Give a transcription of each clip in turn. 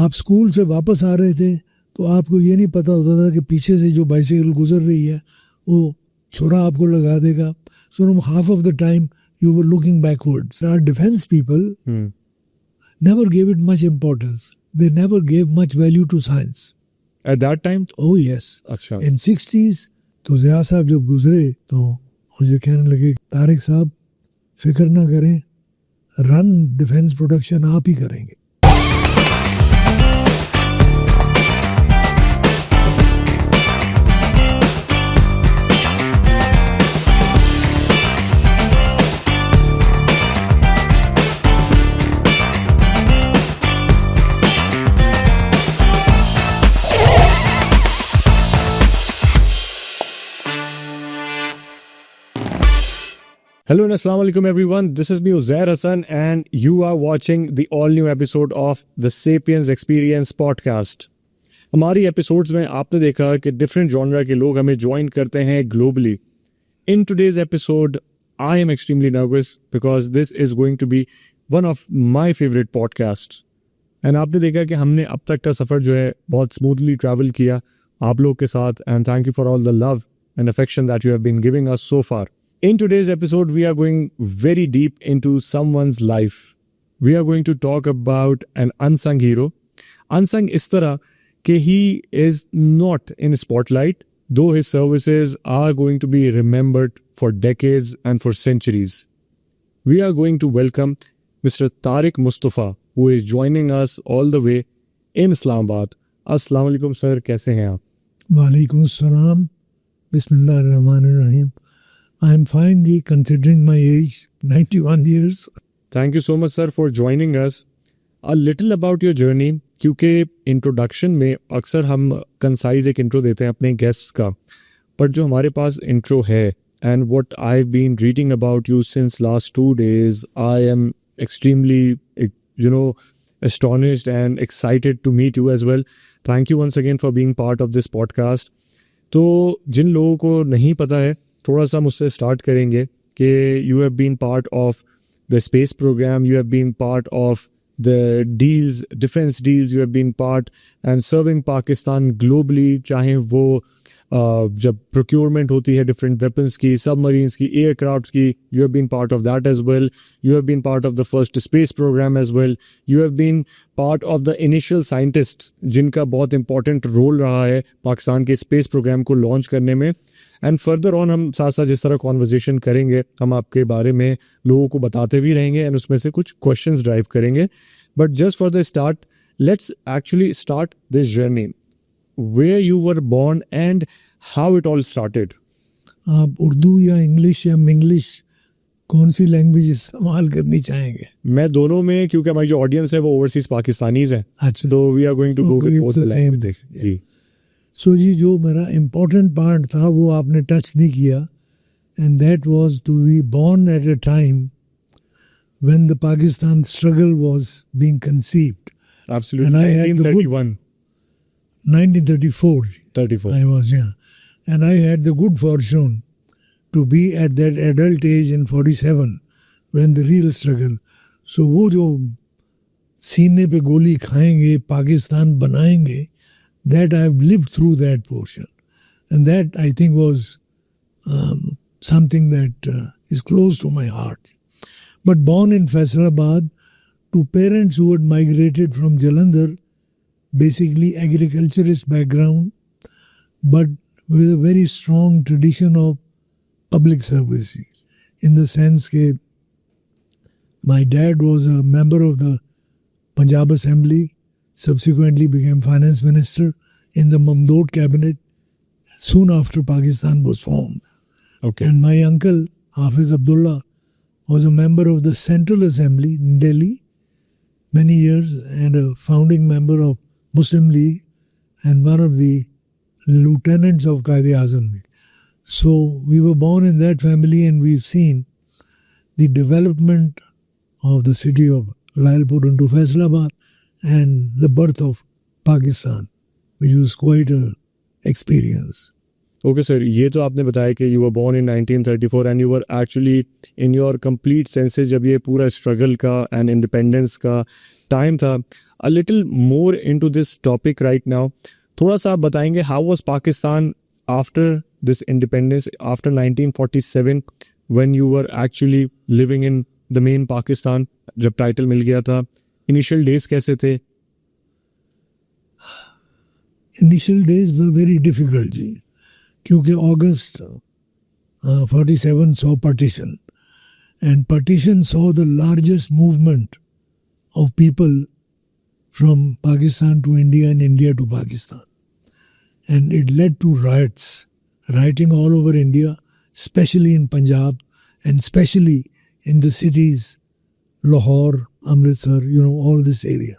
आप स्कूल से वापस आ रहे थे तो आपको ये नहीं पता होता था कि पीछे से जो बाइसिकल गुजर रही है वो छोरा आपको लगा देगा. So half of the time you were looking backwards. Our defense people never gave it much importance. They never gave much value to science. At that time? Oh yes. अच्छा. In 60s तो ज़िया साहब जब गुजरे तो मुझे कहने लगे तारिक साहब फिक्र ना करें, रन डिफेंस प्रोडक्शन आप ही करेंगे. Hello and Assalamu alaikum everyone. This is me Uzair Hassan and you are watching the all new episode of the Sapiens Experience podcast. हमारी एपिसोड्स में आपने देखा कि डिफरेंट जॉनरा के लोग हमें ज्वाइन करते हैं globally. In today's episode, I am extremely nervous because this is going to be one of my favorite podcasts. And आपने देखा कि हमने अब तक का सफ़र जो है बहुत स्मूथली ट्रैवल किया आप लोग के साथ. And thank you for all the love and affection that you have been giving us so far. In today's episode, we are going very deep into someone's life. We are going to talk about an unsung hero. Unsung is tarah कि he is not in spotlight, though his services are going to be remembered for decades and for centuries. We are going to welcome Mr. Tariq Mustafa, who is joining us all the way in Islamabad. Assalamu alaikum sir, कैसे हैं आप? वालेकुम अस्सलाम. बिस्मिल्लाहिर्रहमानिर्रहीम. I am finally considering my age, 91 years. Thank you so much sir for joining us. A little about your journey, क्योंकि introduction में अक्सर हम कंसाइज एक इंट्रो देते हैं अपने गेस्ट्स का, पर जो हमारे पास इंट्रो है and what I've been reading about you since last 2 days, I am extremely astonished and excited to meet you as well. Thank you once again for being part of this podcast. तो जिन लोगों को नहीं पता है थोड़ा सा मुझसे start करेंगे कि you have been part of the space program, you have been part of the deals, defence deals, you have been part and serving Pakistan globally, चाहे वो जब प्रोक्योरमेंट होती है डिफरेंट वेपन्स की, सबमरीन्स की, एयरक्राफ्ट्स की, you have been part of that as well. You have been part of the first space program as well. You have been part of the initial scientists जिनका बहुत important role रहा है पाकिस्तान के space programme को launch करने में. And further on हम साथ साथ जिस तरह कॉन्वर्जेशन करेंगे हम आपके बारे में लोगों को बताते भी रहेंगे एंड उसमें से कुछ क्वेश्चंस ड्राइव करेंगे. But just for the start, let's actually start this journey. Where you were born and how it all started. आप उर्दू या इंग्लिश या मिंग्लिश कौन सी लैंग्वेज इस्तेमाल करनी चाहेंगे? मैं दोनों में, क्योंकि हमारी जो ऑडियंस है वो ओवरसीज पाकिस्तानीज है. अच्छा, तो we are going to go with both the languages. जी. सो जी, जो मेरा इम्पोर्टेंट पार्ट था वो आपने टच नहीं किया, and that was to be born at a time when the Pakistan struggle was being conceived. Absolutely. 1931. 1934. 34. I was, yeah. And I had the good fortune to be at that adult age in 47 when the real struggle. So वो जो सीने पे गोली खाएंगे पाकिस्तान बनाएंगे, that I've lived through that portion. And that I think was something that is close to my heart. But born in Faisalabad to parents who had migrated from Jalandhar, basically agriculturist background, but with a very strong tradition of public services, in the sense that my dad was a member of the Punjab Assembly, subsequently became finance minister in the Mamdod cabinet soon after Pakistan was formed. Okay. And my uncle, Hafiz Abdullah, was a member of the Central Assembly in Delhi many years and a founding member of Muslim League and one of the lieutenants of Quaid-e-Azam. So we were born in that family and we've seen the development of the city of Lalpur into Faisalabad and the birth of Pakistan, which was quite an experience. Okay sir, ये तो आपने बताया कि you were born in 1934 and you were actually in your complete senses जब ये पूरा struggle का and independence का time था. a little more into this topic right now. थोड़ा सा आप बताएंगे how was Pakistan after this independence, after 1947, when you were actually living in the main Pakistan, जब टाइटल मिल गया था, इनिशियल डेज कैसे थे? Initial days were very difficult, ji, क्योंकि August 47 saw partition, and partition saw the largest movement of people from Pakistan to India and India to Pakistan. And it led to rioting all over India, especially in Punjab, and especially in the cities, Lahore, Amritsar, all this area.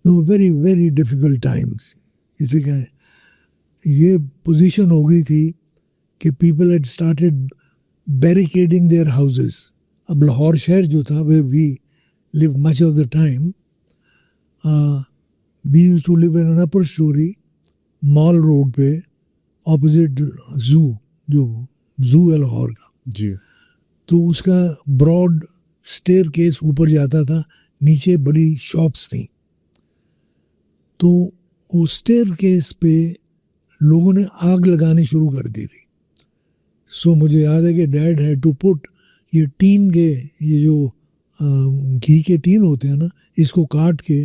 They were very, very difficult times. इसी का ये position हो गई थी कि people had started barricading their houses. अब लाहौर शहर जो था where we live much of the time, we used to live in an upper storey Mall Road पे ऑपोजिट जो जू है लाहौर का जी. तो उसका ब्रॉड स्टेयर केस ऊपर जाता था, नीचे बड़ी शॉप्स थी. तो वो स्टेयर केस पे लोगों ने आग लगानी शुरू कर दी थी. सो मुझे याद है कि डैड हैड टू पुट ये टीन के, ये जो घी के टीन होते हैं ना, इसको काट के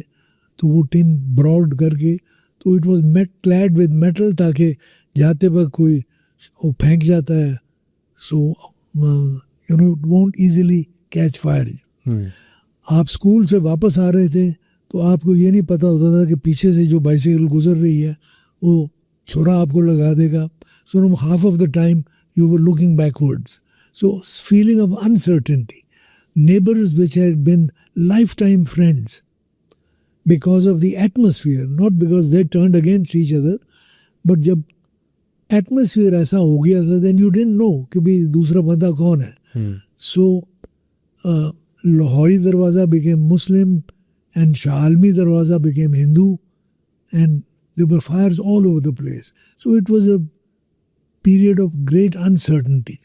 तो वो टीन ब्रॉड करके, तो it was clad with metal, ताकि जाते वक्त कोई वो फेंक जाता है so it won't easily catch fire. आप स्कूल से वापस आ रहे थे तो आपको ये नहीं पता होता था कि पीछे से जो बाइसिकल गुजर रही है वो छुरा आपको लगा देगा. So half of the time you were looking backwards. So feeling of uncertainty. Neighbors which had been lifetime friends because of the atmosphere, not because they turned against each other, but जब atmosphere ऐसा हो गया था, then you didn't know कि भी दूसरा बंदा कौन है. So Lahori Darwaza became Muslim and Shah Almi Darwaza became Hindu, and there were fires all over the place. So it was a period of great uncertainty.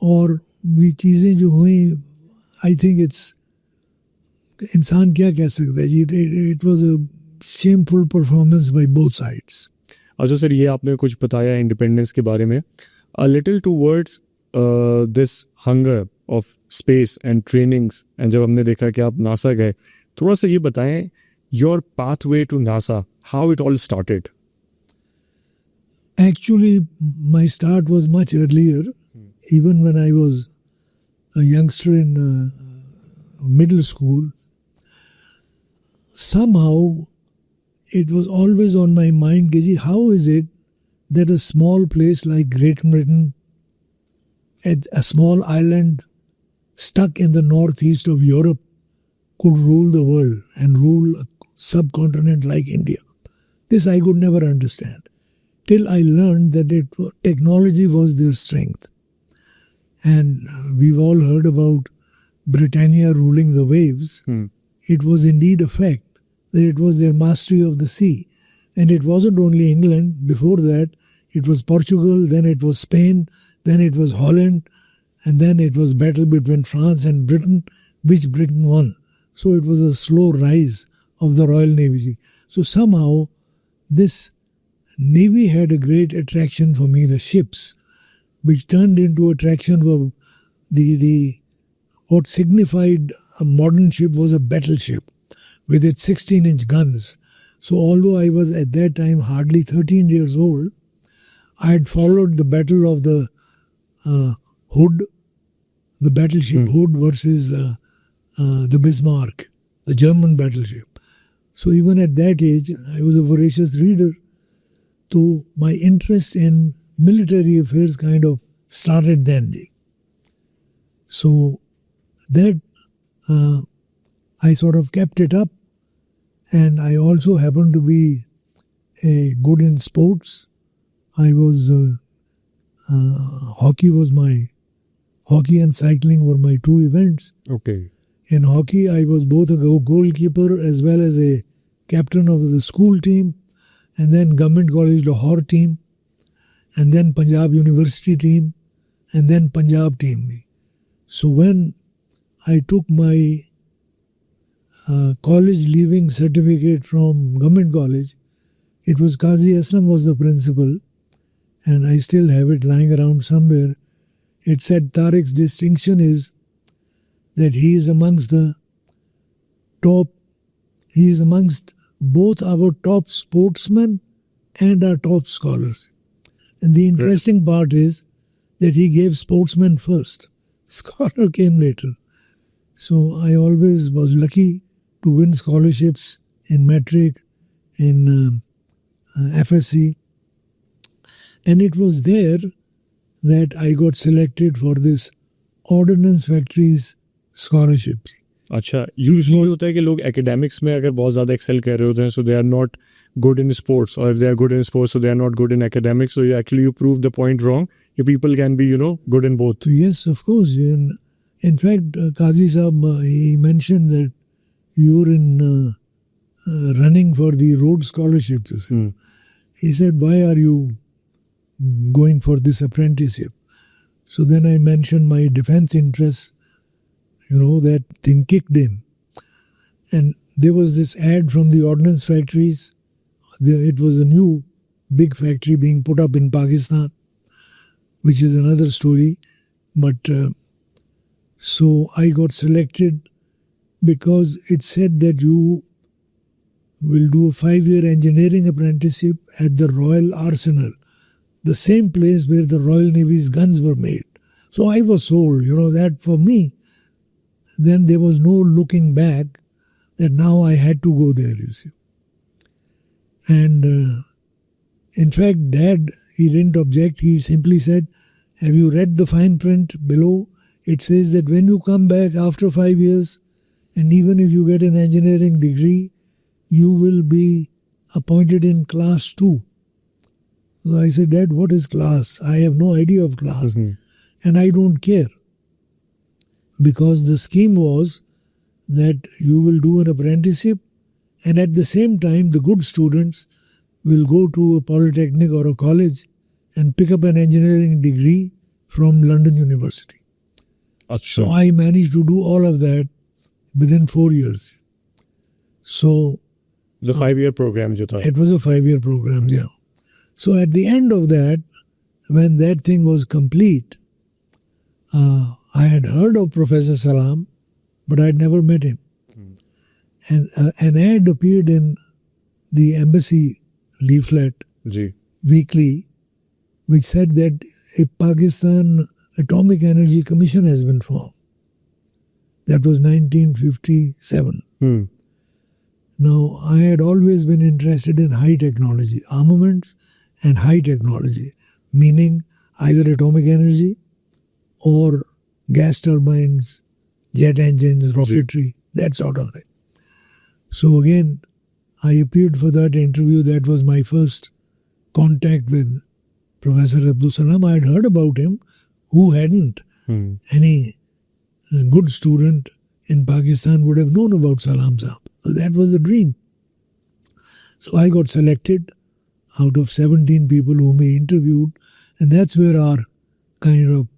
और भी चीज़ें जो हुई, आई थिंक इट्स, इंसान क्या कह सकता है जी, it was a shameful performance by both sides. अच्छा सर, ये आपने कुछ बताया इंडिपेंडेंस के बारे में. A little towards this hunger of space and trainings, and जब हमने देखा कि आप नासा गए, थोड़ा सा ये बताएं your pathway to NASA, how it all started. Actually, my start was much earlier. Even when I was a youngster in middle school, somehow it was always on my mind, Giji, how is it that a small place like Great Britain, a small island stuck in the northeast of Europe, could rule the world and rule a subcontinent like India? This I could never understand, till I learned that technology was their strength. And we've all heard about Britannia ruling the waves. It was indeed a fact that it was their mastery of the sea. And it wasn't only England. Before that, it was Portugal, then it was Spain, then it was Holland, and then it was battle between France and Britain, which Britain won. So it was a slow rise of the Royal Navy. So somehow this Navy had a great attraction for me, the ships, which turned into attraction for the what signified a modern ship was a battleship with its 16-inch guns. So although I was at that time hardly 13 years old, I had followed the battle of the Hood, the battleship Hood versus the Bismarck, the German battleship. So even at that age, I was a voracious reader. So my interest in military affairs kind of started then. So that I sort of kept it up, and I also happened to be good in sports. I was hockey and cycling were my two events. Okay. In hockey, I was both a goalkeeper as well as a captain of the school team, and then Government College Lahore team, and then Punjab University team, and then Punjab team. So when I took my college leaving certificate from government college. It was Qazi Aslam was the principal, and I still have it lying around somewhere. It said Tariq's distinction is that he is amongst the top, he is amongst both our top sportsmen and our top scholars. And the interesting part is that he gave sportsmen first. Scholar came later. So I always was lucky to win scholarships in metric, in FSC. And it was there that I got selected for this Ordnance Factories scholarship. अच्छा, usually होता है कि लोग academics में अगर बहुत ज़्यादा Excel कर रहे होते हैं, so they are not good in sports, or if they are good in sports, so they are not good in academics. So you prove the point wrong. You people can be, good in both. Yes, of course. In fact, Qazi Sahab, he mentioned that you were in running for the Rhodes Scholarship. He said, why are you going for this apprenticeship? So then I mentioned my defense interests. That thing kicked in. And there was this ad from the Ordnance Factories. It was a new big factory being put up in Pakistan, which is another story. But so I got selected because it said that you will do a 5-year engineering apprenticeship at the Royal Arsenal, the same place where the Royal Navy's guns were made. So I was sold, that for me. Then there was no looking back, that now I had to go there, you see. And in fact, Dad, he didn't object. He simply said, have you read the fine print below? It says that when you come back after 5 years, and even if you get an engineering degree, you will be appointed in class 2. So I said, Dad, what is class? I have no idea of class. And I don't care. Because the scheme was that you will do an apprenticeship, and at the same time, the good students will go to a polytechnic or a college and pick up an engineering degree from London University. So I managed to do all of that within 4 years. So the 5-year program, it was a 5-year program, yeah. So at the end of that, when that thing was complete, I had heard of Professor Salam, but I had never met him. And an ad appeared in the embassy leaflet weekly, which said that a Pakistan Atomic Energy Commission has been formed. That was 1957. Now, I had always been interested in high technology, armaments and high technology, meaning either atomic energy or gas turbines, jet engines, rocketry, that sort of thing. So again, I appeared for that interview. That was my first contact with Professor Abdul Salam. I had heard about him. Who hadn't? Any good student in Pakistan would have known about Salam Sahab. So that was the dream. So I got selected out of 17 people whom he interviewed, and that's where our kind of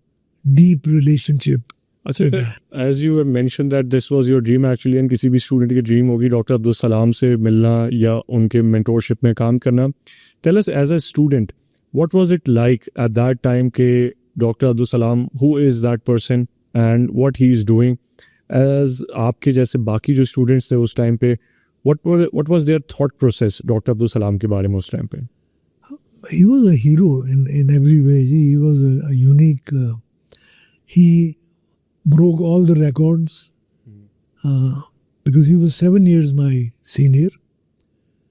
deep relationship. As you have mentioned that this was your dream actually, and किसी भी student की dream होगी doctor Abdul Salam से मिलना या उनके mentorship में काम करना. Tell us, as a student, what was it like at that time के Dr. Abdul Salam, who is that person and what he is doing? As आपके जैसे बाकी जो students थे उस time पे, what was their thought process Dr. Abdul Salam के बारे में उस time पे? He was a hero in every way. He was a unique. He broke all the records because he was 7 years my senior.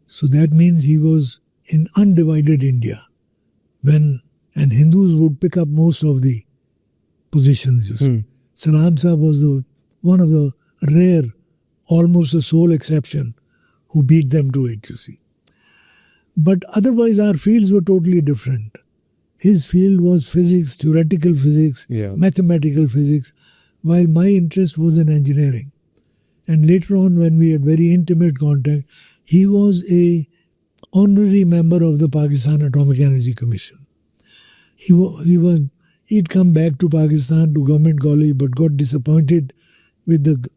So that means he was in undivided India. And Hindus would pick up most of the positions. You see. Salam Sahab was one of the rare, almost a sole exception who beat them to it, you see. But otherwise our fields were totally different. His field was physics, theoretical physics, mathematical physics, while my interest was in engineering. And later on, when we had very intimate contact, he was a honorary member of the Pakistan Atomic Energy Commission. He'd come back to Pakistan to government college, but got disappointed with the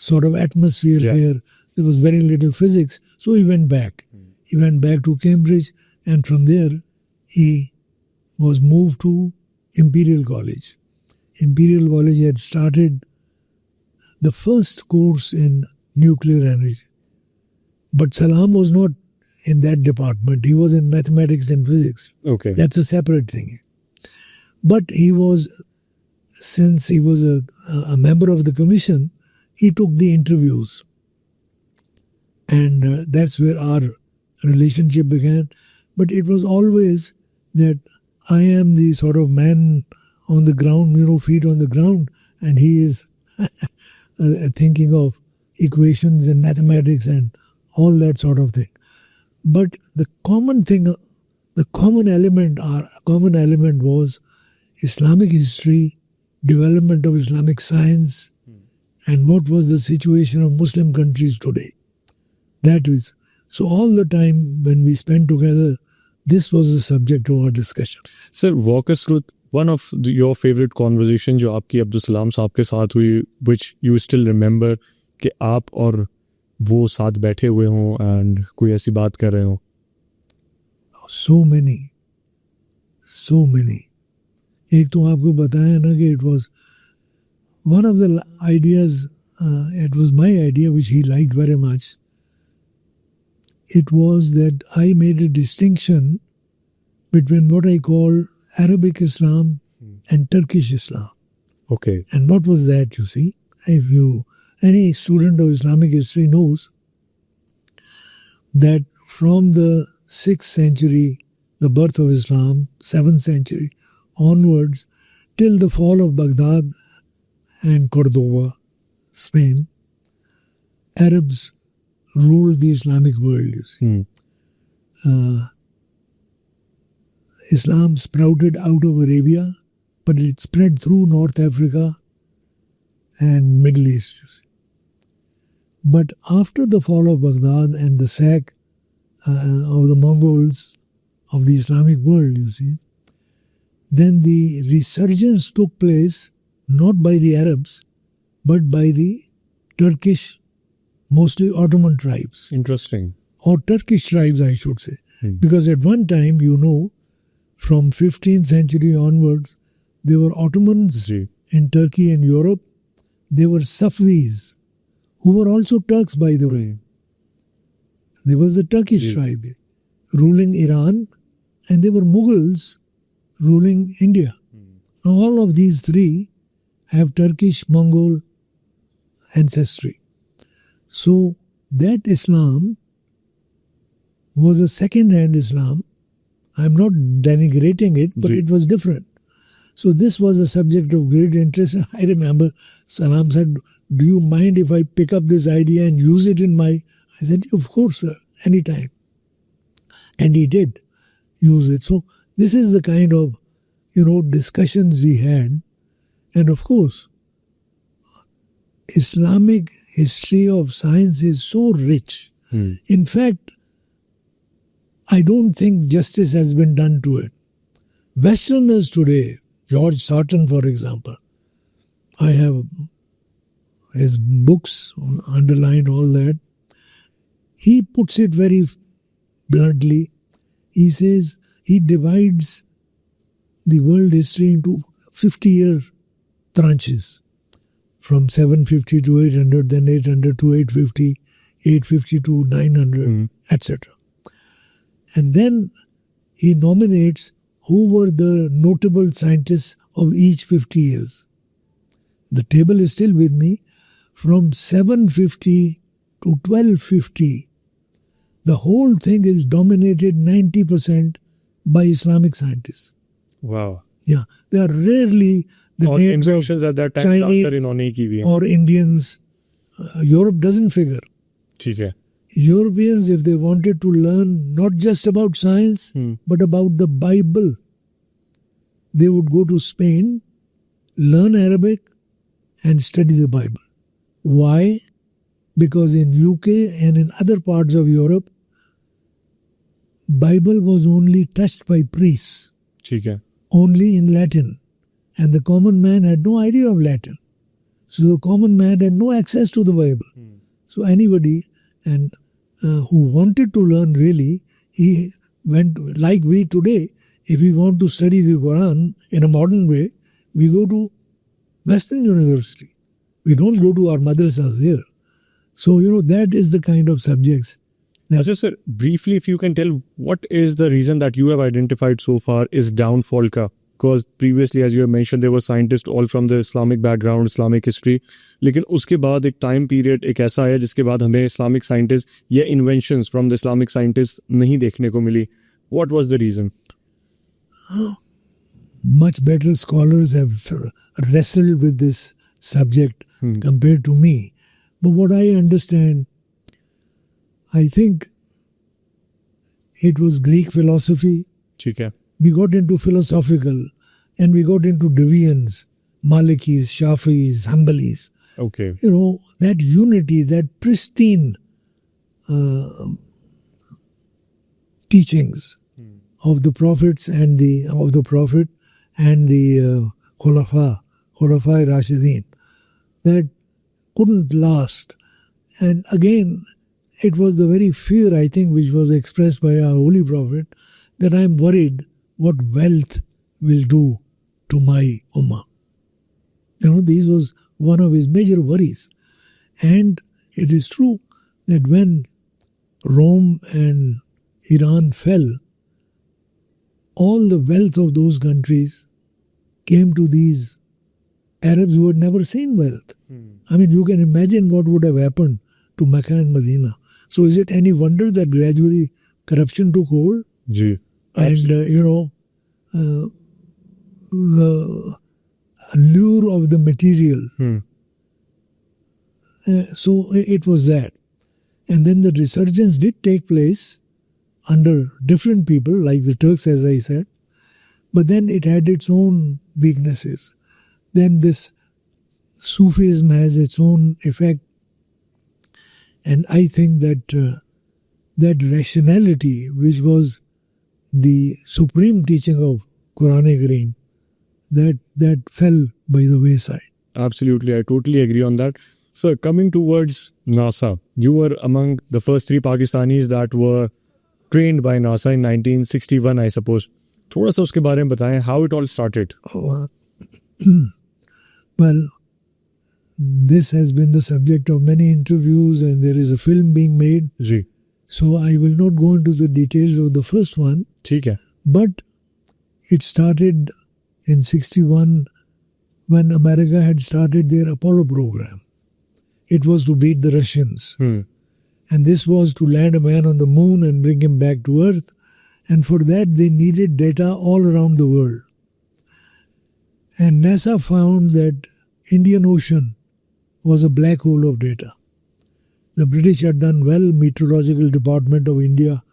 sort of atmosphere here. There was very little physics. So he went back. He went back to Cambridge, and from there he was moved to Imperial College. Imperial College had started the first course in nuclear energy. But Salam was not in that department. He was in mathematics and physics. Okay. That's a separate thing. But he was, since he was a member of the commission, he took the interviews. And that's where our relationship began. But it was always that I am the sort of man on the ground, feet on the ground, and he is thinking of equations and mathematics and all that sort of thing. But the common thing, the common element was Islamic history, development of Islamic science, and what was the situation of Muslim countries today. That is, so all the time when we spent together, this was the subject of our discussion. Sir, walk us through one of your favorite conversation जो आपकी अब्दुल सलाम साहब के साथ हुई, which you still remember, कि आप और वो साथ बैठे हुए हों and कोई ऐसी बात कर रहे हों. So many. एक तो आपको बताया ना कि it was one of the ideas, it was my idea which he liked very much. It was that I made a distinction between what I call Arabic Islam and Turkish Islam. Okay. And what was that, you see? Any student of Islamic history knows that from the 6th century, the birth of Islam, 7th century onwards, till the fall of Baghdad and Cordoba, Spain, Arabs ruled the Islamic world, you see. Islam sprouted out of Arabia, but it spread through North Africa and Middle East, you see. But after the fall of Baghdad and the sack of the Mongols of the Islamic world, you see, then the resurgence took place not by the Arabs, but by the Turkish, mostly Ottoman tribes. Interesting. Or Turkish tribes, I should say. Because at one time, from 15th century onwards, there were Ottomans in Turkey and Europe. There were Safvis, who were also Turks, by the way. There was the Turkish tribe ruling Iran, and there were Mughals ruling India. Now, all of these three have Turkish, Mongol ancestry. So, that Islam was a second-hand Islam. I'm not denigrating it, but it was different. So this was a subject of great interest. I remember Salam said, "Do you mind if I pick up this idea and use it in my..." I said, "Of course, sir, anytime." And he did use it. So this is the kind of, discussions we had. And of course, Islamic history of science is so rich. In fact, I don't think justice has been done to it. Westerners today, George Sarton, for example, I have his books, underlined all that. He puts it very bluntly. He says he divides the world history into 50-year tranches. From 750 to 800, then 800 to 850, 850 to 900, etc. And then he nominates who were the notable scientists of each 50 years. The table is still with me. From 750 to 1250, the whole thing is dominated 90% by Islamic scientists. Wow. Yeah, they are rarely the names of at that time Chinese or Indians. Europe doesn't figure. ठीक है. Europeans, if they wanted to learn not just about science, but about the Bible, they would go to Spain, learn Arabic, and study the Bible. Why? Because in UK and in other parts of Europe, Bible was only touched by priests. ठीक है. Only in Latin. And the common man had no idea of Latin. So the common man had no access to the Bible. So anybody and who wanted to learn really, he went, like we today, if we want to study the Quran in a modern way, we go to Western University. We don't go to our madrasas here. So, that is the kind of subjects. Just sir, briefly, if you can tell, what is the reason that you have identified so far is downfall ka? Because previously, as you have mentioned, there were scientists all from the Islamic background, Islamic history. लेकिन उसके बाद एक time period एक ऐसा आया जिसके बाद हमें इस्लामिक साइंटिस्ट या inventions from the Islamic scientist नहीं देखने को मिली. What was the reason? Much better scholars have wrestled with this subject compared to me. But what I understand, I think it was Greek philosophy. ठीक है. We got into philosophical and we got into divisions, Malikis, Shafis, Hanbalis. Okay. That unity, that pristine teachings of the prophets and the Khulafa Rashidin, that couldn't last. And again, it was the very fear, I think, which was expressed by our Holy Prophet, that I am worried what wealth will do to my ummah. This was one of his major worries. And it is true that when Rome and Iran fell, all the wealth of those countries came to these Arabs who had never seen wealth. I mean, you can imagine what would have happened to Mecca and Medina. So is it any wonder that gradually corruption took hold? Ji. And, the allure of the material. So it was that. And then the resurgence did take place under different people, like the Turks, as I said. But then it had its own weaknesses. Then this Sufism has its own effect. And I think that that rationality, which was the supreme teaching of Quranic Kareem, that fell by the wayside. Absolutely, I totally agree on that. So coming towards NASA, you were among the first 3 Pakistanis that were trained by NASA in 1961, I suppose. थोड़ा सा उसके बारे में बताएं, how it all started. Well, this has been the subject of many interviews and there is a film being made. Ji. So I will not go into the details of the first one. ठीक है. But it started in 61 when America had started their Apollo program. It was to beat the Russians. And this was to land a man on the moon and bring him back to Earth. And for that they needed data all around the world. And NASA found that Indian Ocean was a black hole of data. The British had done well. Meteorological Department of India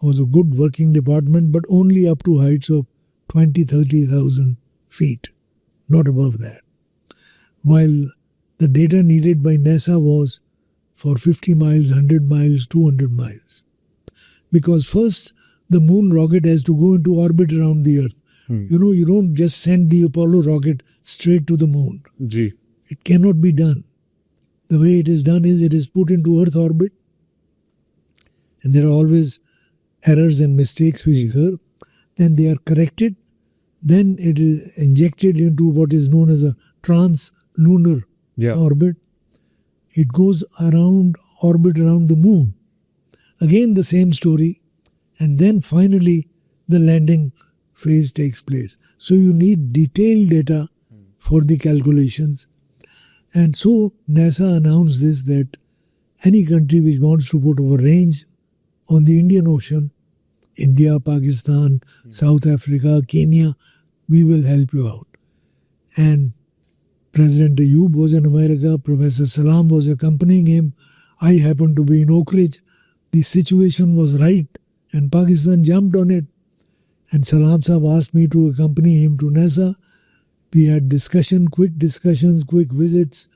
was a good working department, but only up to heights of 20,000-30,000 feet, not above that. While the data needed by NASA was for 50 miles, 100 miles, 200 miles. Because first, the moon rocket has to go into orbit around the Earth. You don't just send the Apollo rocket straight to the moon. Ji. It cannot be done. The way it is done is it is put into Earth orbit. And there are always errors and mistakes which occur. Then they are corrected. Then it is injected into what is known as a trans-lunar orbit. It goes orbit around the moon. Again the same story. And then finally the landing phase takes place. So you need detailed data for the calculations. And so NASA announced this, that any country which wants to put up a range on the Indian Ocean, India, Pakistan, South Africa, Kenya, we will help you out. And President Ayub was in America, Professor Salam was accompanying him. I happened to be in Oak Ridge. The situation was right and Pakistan jumped on it. And Salam Sahab asked me to accompany him to NASA. We had quick discussions, quick visits.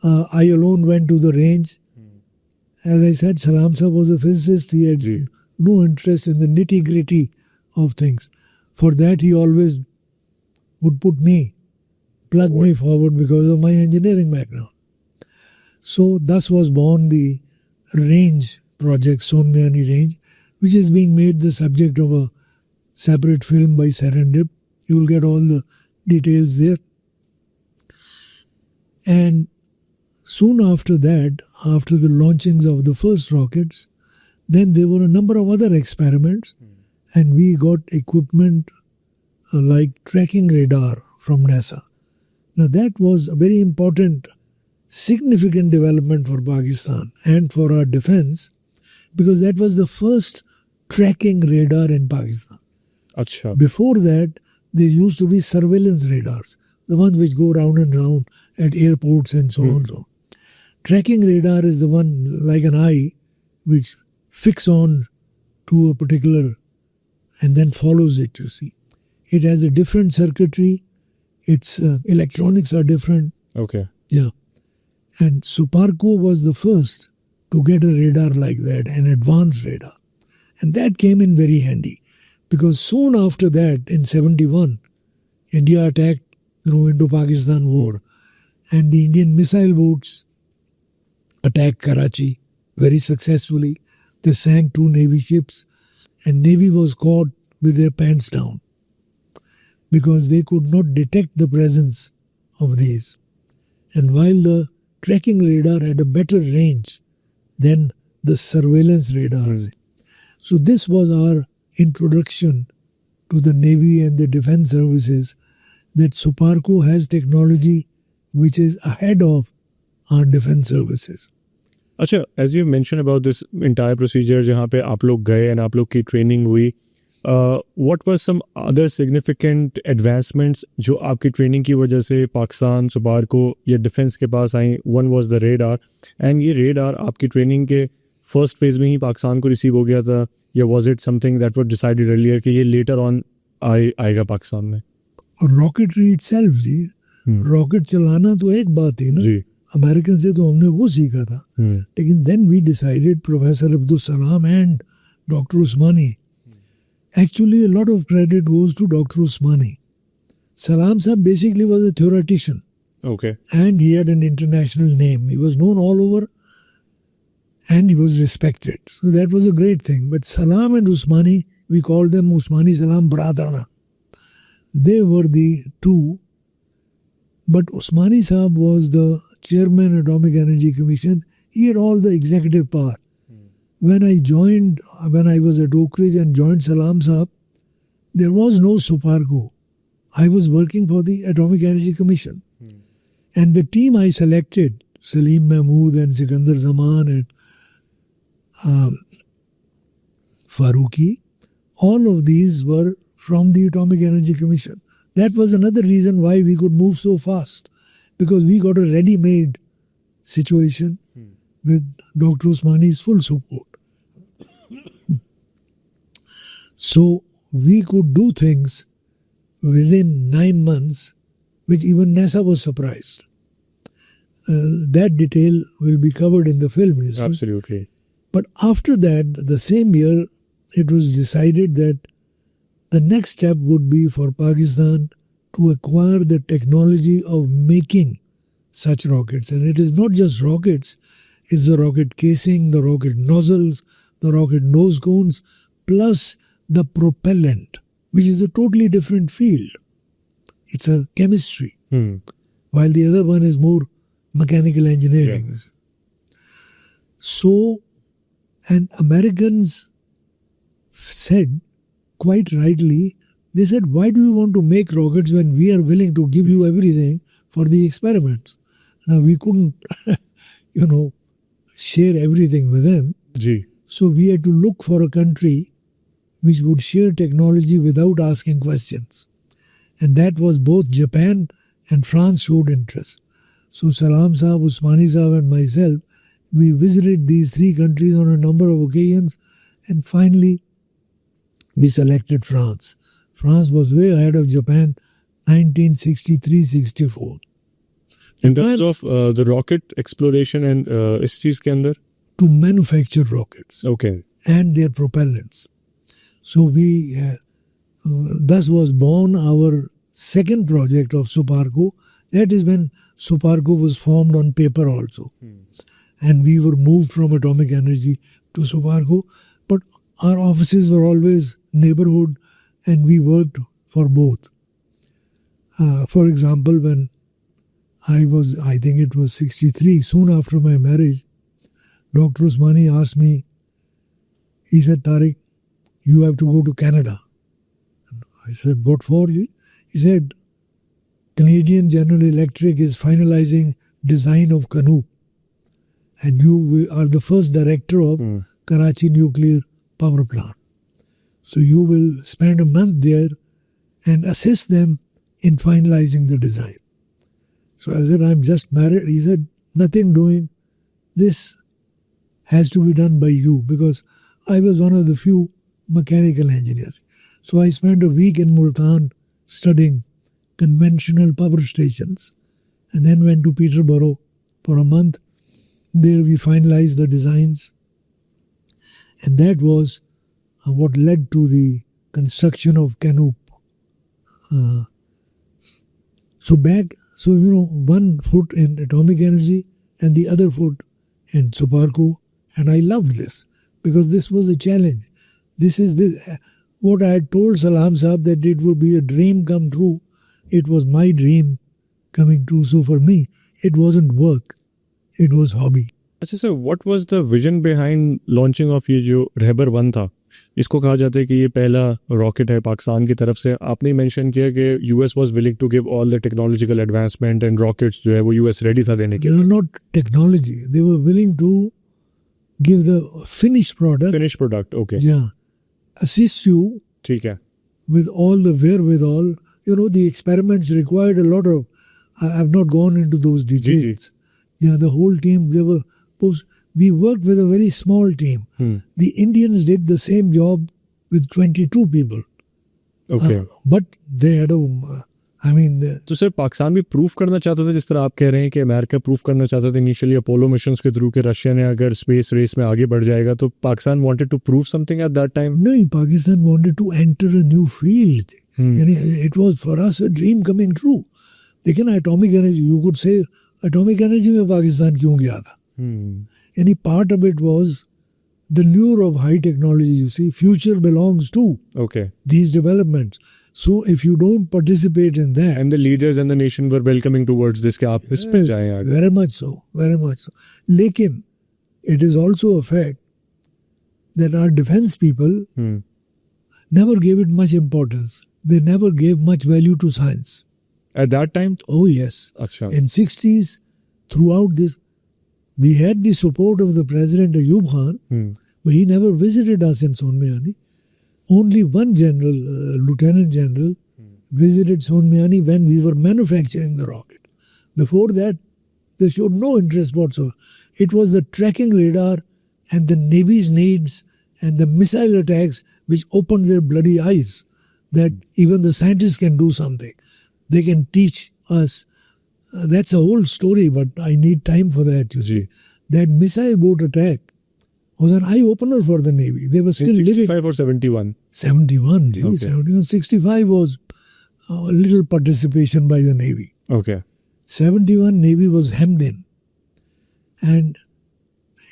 I alone went to the range. As I said, Salam Sahab was a physicist. He had no interest in the nitty-gritty of things. For that, he always would put me plug me forward because of my engineering background. So thus was born the range project, Sonmiani Range, which is being made the subject of a separate film by Serendip. You will get all the details there. And soon after that, after the launchings of the first rockets, then there were a number of other experiments, and we got equipment like tracking radar from NASA. Now that was a very important, significant development for Pakistan and for our defense, because that was the first tracking radar in Pakistan. अच्छा. Before that, there used to be surveillance radars, the ones which go round and round at airports and so on and so on. Tracking radar is the one like an eye which fix on to a particular and then follows it, you see. It has a different circuitry, its electronics are different. Okay. Yeah. And Suparco was the first to get a radar like that, an advanced radar. And that came in very handy, because soon after that, in 71, India attacked Indo-Pakistan war, and the Indian missile boats attacked Karachi very successfully. They sank 2 Navy ships, and Navy was caught with their pants down because they could not detect the presence of these. And while the tracking radar had a better range than the surveillance radars. So this was our introduction to the Navy and the defense services, that Suparco has technology which is ahead of our defense services. अच्छा, as you mentioned about this entire procedure जहाँ पे आप लोग गए and आप लोग की training हुई, what were some other significant advancements जो आपकी training की वजह से पाकिस्तान सुपारको या डिफेंस के पास आई? One was the radar, and ये radar आपकी training के first phase में ही पाकिस्तान को receive हो गया था, या was it something that was decided earlier कि ये later on आएगा पाकिस्तान में? रॉकेटरी इटसेल्फ जी, रॉकेट चलाना तो एक बात है ना जी, अमेरिकन से तो हमने वो सीखा था, लेकिन then we decided, professor Abdul Salam and doctor Usmani, actually a lot of credit goes to Dr. Usmani. Salam Sahab basically was a theoretician. Okay. And he had an international name. He was known all over and he was respected. So that was a great thing. But Salam and Usmani, we called them Usmani Salam Bradana. They were the two. But Usmani Sahab was the chairman of Atomic Energy Commission. He had all the executive power. When I was at Oak Ridge and joined Salam Sahab, there was no Suparco. I was working for the Atomic Energy Commission. And the team I selected, Salim Mahmood and Sikandar Zaman and Farooqi, all of these were from the Atomic Energy Commission. That was another reason why we could move so fast, because we got a ready-made situation with Dr. Usmani's full support. So we could do things within 9 months, which even NASA was surprised. That detail will be covered in the film. You see. Absolutely. But after that, the same year, it was decided that the next step would be for Pakistan to acquire the technology of making such rockets. And it is not just rockets, it's the rocket casing, the rocket nozzles, the rocket nose cones, plus the propellant, which is a totally different field. It's a chemistry, while the other one is more mechanical engineering. Yeah. So, and Americans said, quite rightly, they said, why do you want to make rockets when we are willing to give you everything for the experiments? Now, we couldn't, share everything with them. Ji. So we had to look for a country which would share technology without asking questions. And that was both Japan and France showed interest. So Salam Sahab, Usmani Sahab and myself, we visited these 3 countries on a number of occasions, and finally we selected France. France was way ahead of Japan, 1963-64. In terms of the rocket exploration and इस चीज़ के अंदर? To manufacture rockets. Okay. And their propellants. So we, thus was born our second project of Suparco, That is when Soparco was formed on paper also. And we were moved from atomic energy to Soparco. But our offices were always neighborhood and we worked for both. For example, when I think it was 63, soon after my marriage, Dr. Usmani asked me, he said, Tariq, you have to go to Canada. And I said, what for? He said, Canadian General Electric is finalizing design of Canoe. And you are the first director of Karachi Nuclear Power Plant. So you will spend a month there and assist them in finalizing the design. So I said, I'm just married. He said, nothing doing. This has to be done by you, because I was one of the few mechanical engineers. So I spent a week in Multan studying conventional power stations and then went to Peterborough for a month. There we finalized the designs. And that was what led to the construction of Canoe. So one foot in atomic energy and the other foot in Soparco. And I loved this because this was a challenge. This is what I had told Salam Saab, that it would be a dream come true. It was my dream coming true. So for me, it wasn't work. It was hobby. अच्छा sir, what was the vision behind launching of ये जो रहबर 1 था? इसको कहा जाता है कि ये पहला रॉकेट है पाकिस्तान की तरफ से. आपने मेंशन किया कि US was willing to give all the technological advancement and rockets जो है वो यूएस रेडी था देने के. Not technology. They were willing to give the finished product. Okay. Yeah. Assist you. ठीक है. With all the wherewithal. The experiments required a lot of... I've not gone into those details. Yeah, the whole team, we worked with a very small team. The Indians did the same job with 22 people. Okay. But they had तो sir Pakistan भी proof करना चाहता था, जिस तरह आप कह रहे हैं कि अमेरिका प्रूफ करना चाहता था इनिशियली अपोलो मिशंस के थ्रू कि रशिया ने अगर स्पेस रेस में आगे बढ़ जाएगा, तो Pakistan wanted to prove something at that time. नहीं, Pakistan wanted to enter a new field. It was for us a dream coming true. लेकिन atomic energy, you could say atomic energy में पाकिस्तान क्यों गया था? यानी part of it was the lure of high technology. You see, future belongs to these developments. So if you don't participate in that, and the leaders and the nation were welcoming towards this कि आप इस पे जाएं आगे. Very much so. लेकिन it is also a fact that our defense people never gave it much importance. They never gave much value to science. At that time? Oh yes. अच्छा. In 60s, throughout this, we had the support of the President Ayub Khan, but he never visited us in Sonmiani. Only one general, Lieutenant General, visited Sonmiani when we were manufacturing the rocket. Before that, they showed no interest whatsoever. It was the tracking radar and the Navy's needs and the missile attacks which opened their bloody eyes, that even the scientists can do something. They can teach us. That's a whole story, but I need time for that, you see. That missile boat attack was an eye-opener for the Navy. They were still living... 65 or 71? 71. Okay. 71. 65 was a little participation by the Navy. Okay. 71, Navy was hemmed in. And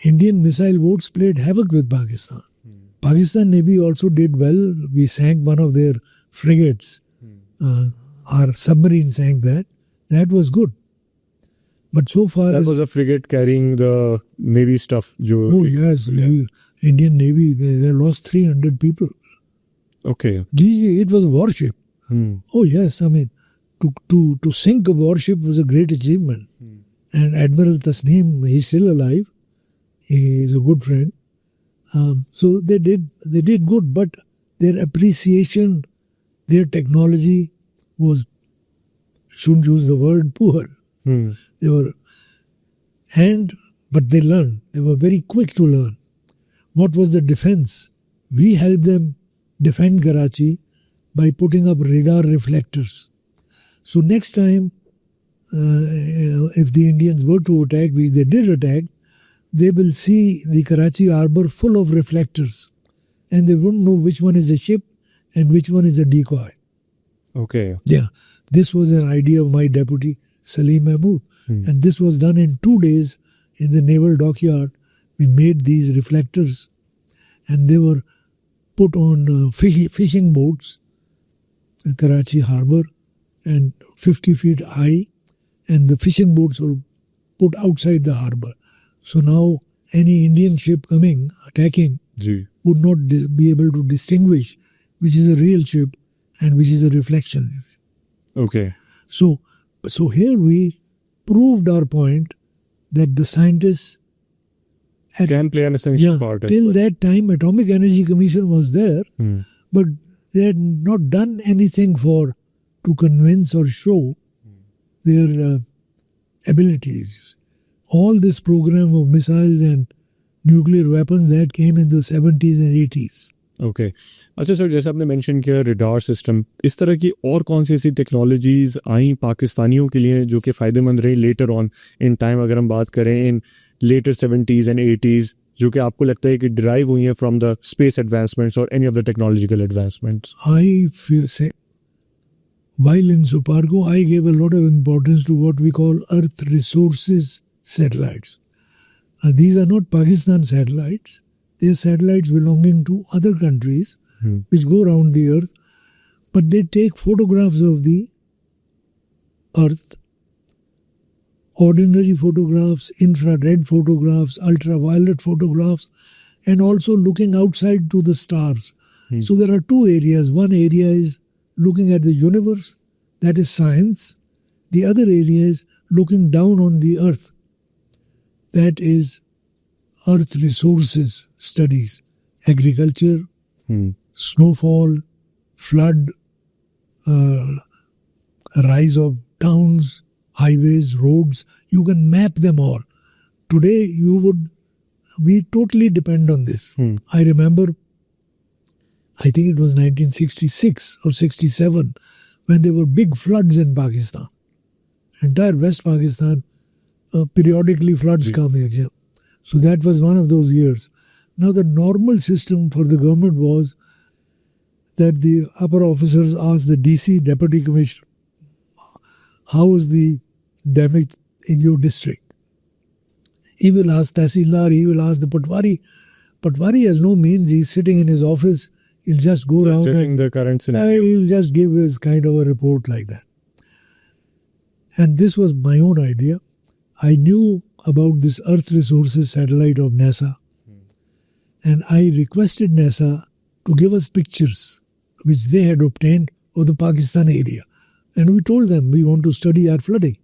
Indian missile boats played havoc with Pakistan. Pakistan Navy also did well. We sank one of their frigates. Our submarine sank that. That was good. But so far... That was a frigate carrying the Navy stuff. Oh yes, Indian Navy, they lost 300 people. Okay. It was a warship. Oh yes, I mean, to sink a warship was a great achievement. And Admiral Tasneem, he's still alive. He is a good friend. So they did good, but their appreciation, their technology was, shouldn't use the word poor. They were, but they learned. They were very quick to learn. What was the defense? We helped them defend Karachi by putting up radar reflectors. So next time, if the Indians were to attack, they did attack, they will see the Karachi harbour full of reflectors. And they won't know which one is a ship and which one is a decoy. Okay. Yeah. This was an idea of my deputy, Salim Mahmood. And this was done in 2 days in the naval dockyard. We made these reflectors and they were put on fishing boats in Karachi harbour and 50 feet high, and the fishing boats were put outside the harbour. So now any Indian ship coming, attacking, जी would not be able to distinguish which is a real ship and which is a reflection. okay So here we proved our point that the scientists can play an essential part as till well. that time Atomic Energy Commission was there, but they had not done anything to convince or show their abilities. All this program of missiles and nuclear weapons that came in the 70s and 80s. Okay अच्छा sir, जैसे आपने mention किया radar system, इस तरह की और कौन सी ऐसी टेक्नोलॉजीज आई पाकिस्तानियों के लिए जो कि फ़ायदेमंद रही लेटर ऑन इन टाइम, अगर हम बात करें इन लेटर 70s एंड 80s, जो कि आपको लगता है कि डिराइव हुई हैं फ्रॉम द स्पेस एडवांसमेंट्स और any of the technological advancements? I say, while in Supargo, I gave a lot of importance to what we call Earth resources satellites. These are not Pakistan satellites. They are satellites belonging to other countries which go around the Earth, but they take photographs of the Earth, ordinary photographs, infrared photographs, ultraviolet photographs, and also looking outside to the stars. So there are two areas. One area is looking at the universe, that is science. The other area is looking down on the Earth, that is Earth resources studies, agriculture, snowfall, flood, rise of towns, highways, roads. You can map them all. Today we totally depend on this. I remember, I think it was 1966 or 67 when there were big floods in Pakistan. Entire West Pakistan, periodically floods come here. So that was one of those years. Now the normal system for the government was that the upper officers asked the DC, Deputy Commissioner, how is the damage in your district? He will ask Tahsildar, he will ask the Patwari. Patwari has no means, he's sitting in his office, he'll just go around Checking the current scenario. he'll just give his kind of a report like that. And this was my own idea. I knew about this Earth Resources satellite of NASA, and I requested NASA to give us pictures which they had obtained of the Pakistan area. And we told them we want to study our flooding.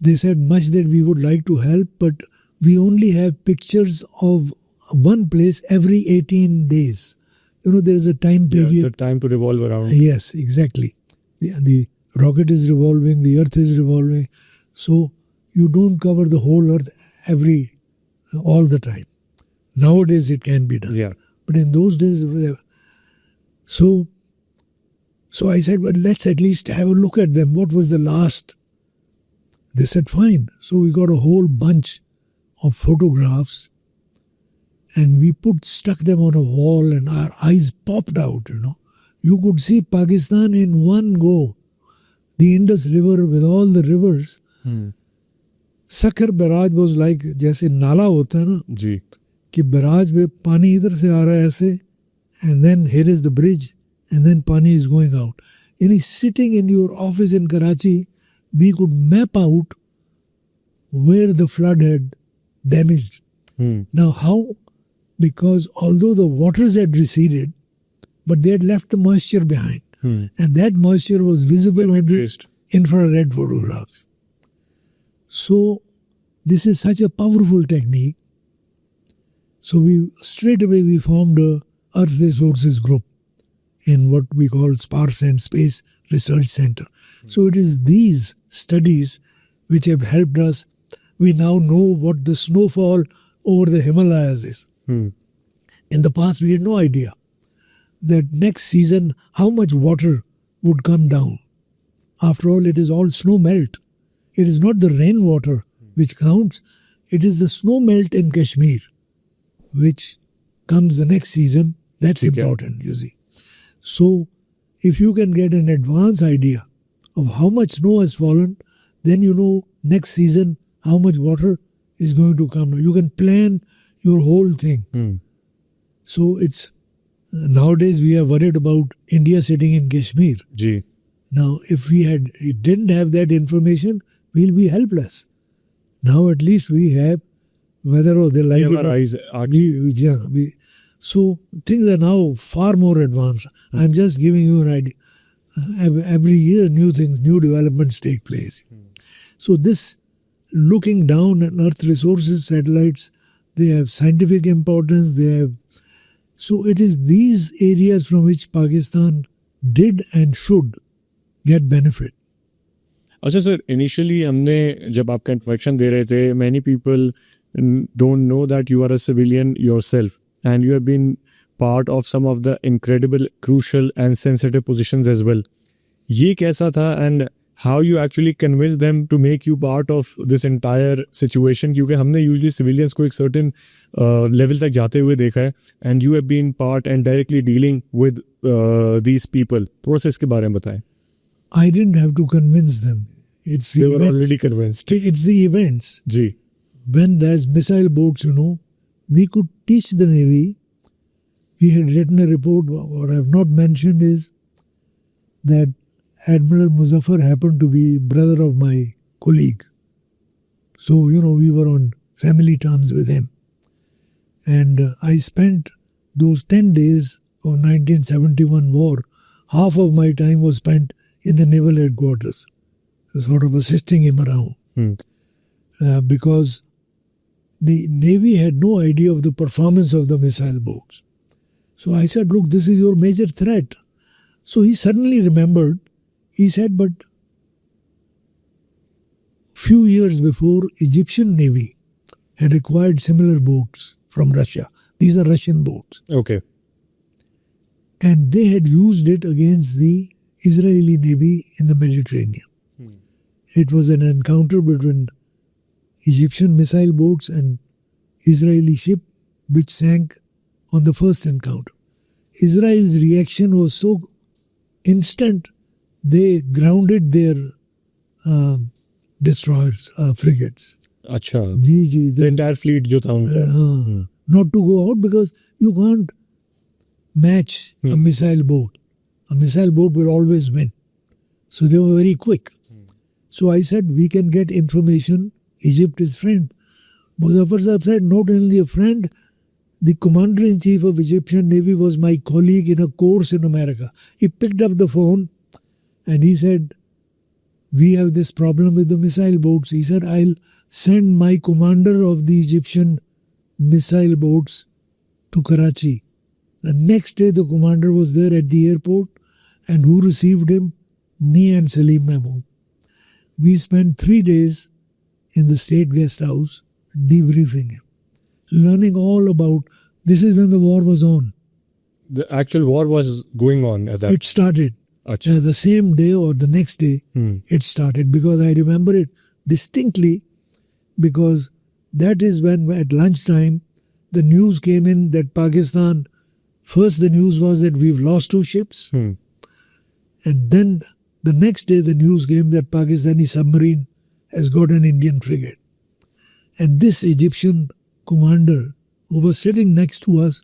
They said much that we would like to help, but we only have pictures of one place every 18 days. You know, there is a time period. Yeah, the time to revolve around. Yes, exactly. The rocket is revolving, the Earth is revolving. So you don't cover the whole Earth all the time. Nowadays it can be done. Yeah. But in those days, so I said, well, let's at least have a look at them. What was the last? They said, fine. So we got a whole bunch of photographs and we stuck them on a wall and our eyes popped out, you know. You could see Pakistan in one go. The Indus River with all the rivers. Sakhar barrage was like, जैसे नाला होता है ना, जी. कि barrage में पानी इधर से आ रहा है ऐसे, and then here is the bridge, and then pani is going out. Yani sitting in your office in Karachi, we could map out where the flood had damaged. Now how? Because although the waters had receded, but they had left the moisture behind. And that moisture was visible on the infrared photographs. So this is such a powerful technique. So straight away we formed a Earth Resources Group in what we call Sparse and Space Research Center. So it is these studies which have helped us. We now know what the snowfall over the Himalayas is. In the past we had no idea that next season how much water would come down. After all, it is all snow melt. It is not the rainwater which counts. It is the snow melt in Kashmir which comes the next season. That's important, you see. So if you can get an advance idea of how much snow has fallen, then you know next season how much water is going to come. You can plan your whole thing. So it's nowadays we are worried about India sitting in Kashmir. जी. Now, if we didn't have that information, we'll be helpless. Now at least we have, whether they like it or so things are now far more advanced. I'm just giving you an idea. Every year new things, new developments take place. So this looking down at Earth resources satellites, they have scientific importance, so it is these areas from which Pakistan did and should get benefit. अच्छा sir, initially हमने जब आपका introduction दे रहे थे, many people don't know that you are a civilian yourself and you have been part of some of the incredible crucial and sensitive positions as well. ये कैसा था and how you actually convince them to make you part of this entire situation, क्योंकि हमने usually civilians को एक certain level तक जाते हुए देखा है and you have been part and directly dealing with these people. थोड़ा सा इसके बारे में बताएं. I didn't have to convince them. They were already convinced. It's the events. Ji. When there's missile boats, we could teach the Navy. We had written a report. What I have not mentioned is that Admiral Muzaffar happened to be brother of my colleague. So, we were on family terms with him. And I spent those 10 days of 1971 war, half of my time was spent in the naval headquarters, sort of assisting him around. Because the Navy had no idea of the performance of the missile boats. So I said, look, this is your major threat. So he suddenly remembered. He said, but few years before, Egyptian Navy had acquired similar boats from Russia. These are Russian boats. Okay. And they had used it against the Israeli Navy in the Mediterranean. It was an encounter between Egyptian missile boats and Israeli ship which sank on the first encounter. Israel's reaction was so instant, they grounded their destroyers, frigates. अच्छा. जी. The entire fleet जो था उनका. Not to go out because you can't match a missile boat. A missile boat will always win. So they were very quick. So I said, we can get information. Egypt is friend. Muzaffar Sahib said, not only a friend, the commander-in-chief of Egyptian Navy was my colleague in a course in America. He picked up the phone and he said, we have this problem with the missile boats. He said, I'll send my commander of the Egyptian missile boats to Karachi. The next day, the commander was there at the airport, and who received him? Me and Salim Mahmood. We spent 3 days in the state guest house debriefing him, learning all about. This is when the war was on. The actual war was going on at that. It started. Achha. The same day or the next day, it started, because I remember it distinctly, because that is when at lunchtime the news came in that Pakistan. First, the news was that we've lost 2 ships. And then the next day, the news came that Pakistani submarine has got an Indian frigate. And this Egyptian commander who was sitting next to us,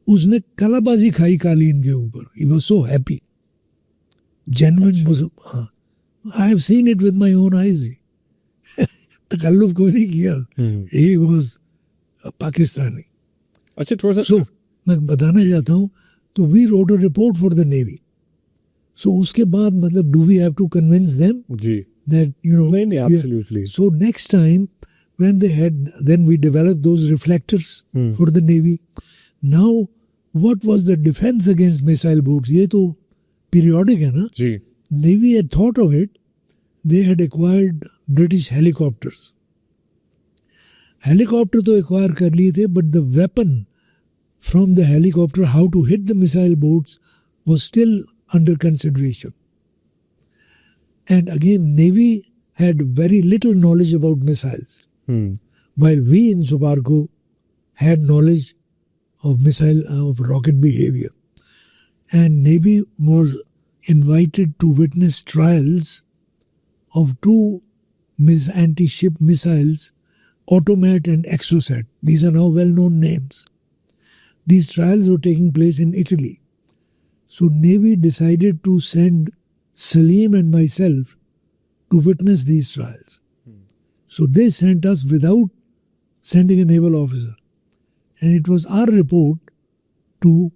उसने कलाबाजी खाई कालीन के ऊपर. He was so happy. Genuine was. I have seen it with my own eyes. तकल्लुफ कोई नहीं किया. He was a Pakistani. अच्छा, थोड़ा सा. So, मैं बताना चाहता हूँ, तो we wrote a report for the Navy. So उसके बाद मतलब do we have to convince them ji. that नहीं, absolutely. So next time when then we developed those reflectors for the Navy. Now what was the defense against missile boats? ये तो periodic है ना. जी. Navy had thought of it. They had acquired British helicopters. Helicopter तो acquire कर लिए थे, but the weapon from the helicopter, how to hit the missile boats, was still under consideration. And again, Navy had very little knowledge about missiles. While we in Subarco had knowledge of rocket behavior. And Navy was, invited to witness trials of two anti-ship missiles, Automat and Exocet. These are now well-known names. These trials were taking place in Italy. So Navy decided to send Salim and myself to witness these trials. So they sent us without sending a naval officer. And it was our report to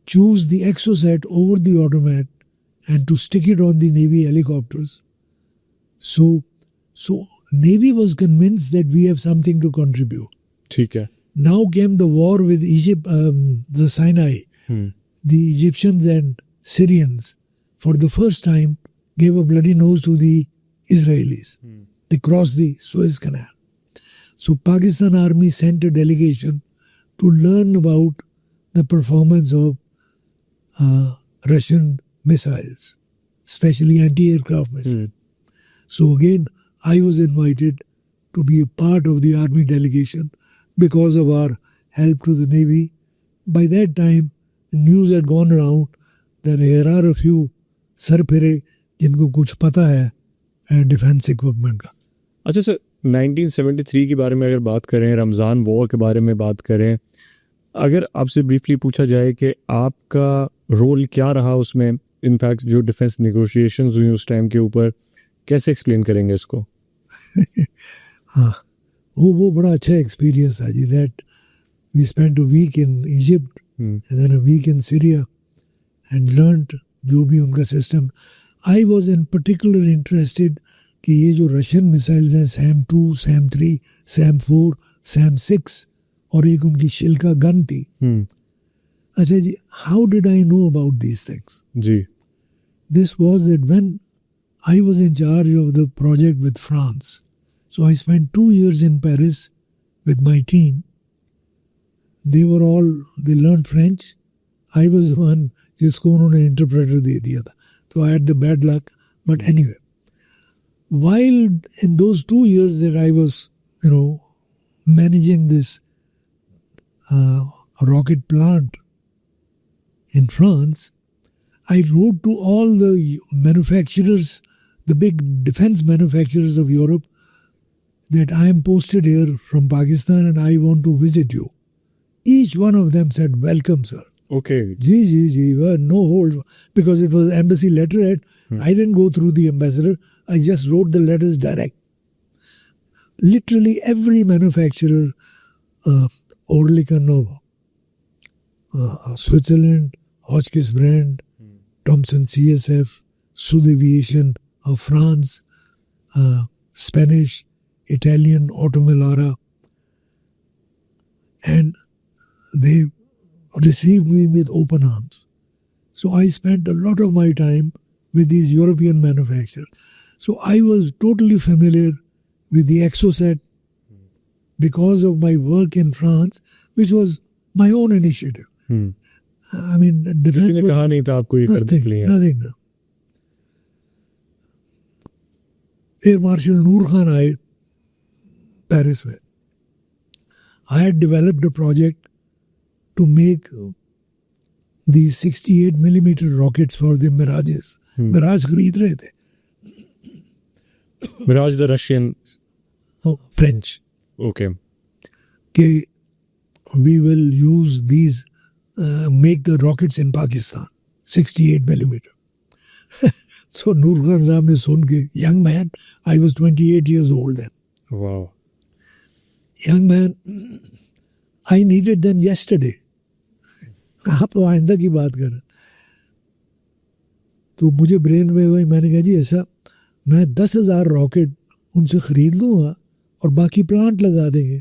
choose the Exocet over the Automat and to stick it on the Navy helicopters. So Navy was convinced that we have something to contribute. ठीक है. Now came the war with Egypt, the Sinai. The Egyptians and Syrians, for the first time, gave a bloody nose to the Israelis. They crossed the Suez Canal. So Pakistan Army sent a delegation to learn about the performance of Russian missiles, especially anti-aircraft missiles. So again, I was invited to be a part of the army delegation because of our help to the Navy. By that time, the news had gone around that there are a few sarphere जिनको कुछ पता है defence equipment का. अच्छा sir, 1973 के बारे में अगर बात करें, रमज़ान वॉर के बारे में बात करें, अगर आपसे ब्रीफली पूछा जाए कि आपका रोल क्या रहा उसमें, इनफैक्ट जो डिफेंस नेगोशिएशंस हुई उस टाइम के ऊपर, कैसे एक्सप्लेन करेंगे इसको? हाँ, वो बड़ा अच्छा एक्सपीरियंस था जी. That we spent a week in Egypt and then a week in Syria and learned जो भी उनका system. I was in particular interested कि ये जो रशियन मिसाइल्स हैं, सैम 2, सैम 3, सैम 4, सैम 6 और एक उनकी शिल्का गन थी. अच्छा जी, how did I know about these things? जी, this was that when I was in charge of the project with France. So I spent 2 years in Paris with my team. They learned French. I was the one जिसको उन्होंने interpreter दे दिया था. So I had the bad luck. But anyway, while in those 2 years that I was, managing this rocket plant in France, I wrote to all the manufacturers, the big defense manufacturers of Europe, that I am posted here from Pakistan and I want to visit you. Each one of them said, welcome, sir. Okay. Gee, no hold, because it was embassy letterhead. I didn't go through the ambassador. I just wrote the letters direct. Literally every manufacturer, Oerlikon of Switzerland, Hotchkiss brand, Thomson CSF, Sud Aviation of France, Spanish, Italian, Automelara, and they received me with open arms. So I spent a lot of my time with these European manufacturers. So I was totally familiar with the Exocet because of my work in France, which was my own initiative. I mean, किसी ने कहा नहीं था आपको ये करने के लिए? Nothing. Air Marshal Noor Khan आए Paris में. I had developed a project to make these 68mm rockets for the Mirages. Mirage खरीद रहे थे. Mirage the Russian? French. Okay. कि we will use these, make the rockets in Pakistan, 68mm. So Noor Khan साहब ने सुन के, young man, I was 28 years old then. Wow. Young man, I needed them yesterday. आप तो आइंदा की बात कर रहे. तो मुझे ब्रेन में हुई, मैंने कहा जी ऐसा, मैं 10,000 रॉकेट उनसे खरीद लूँगा और बाकी प्लांट लगा देंगे.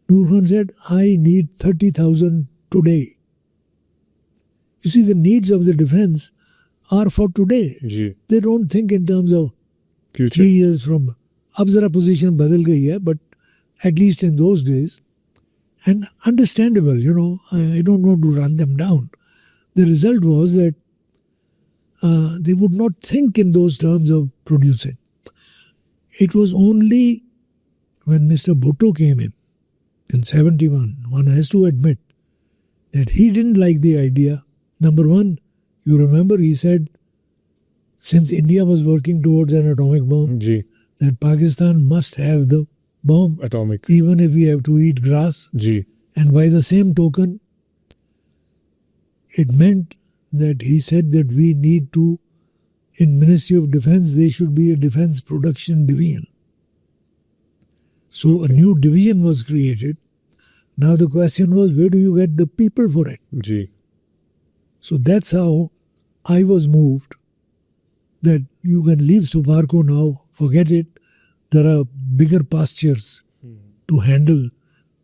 Noor Khan said, I need 30,000 today. You see, the needs of the defense are for today. Ji. They don't think in terms of Future. 3 years from. अब जरा position बदल गई है, but at least in those days, and understandable, I don't want to run them down. The result was that they would not think in those terms of producing. It was only when Mr. Bhutto came in 71, one has to admit that he didn't like the idea. Number one, You remember he said, since India was working towards an atomic bomb, जी that Pakistan must have the bomb, atomic even if we have to eat grass. जी And by the same token, it meant that he said that we need to, in Ministry of Defense, there should be a defense production division. So a new division was created. Now the question was, where do you get the people for it? जी So that's how I was moved, that you can leave Subarco now, forget it. There are bigger pastures to handle.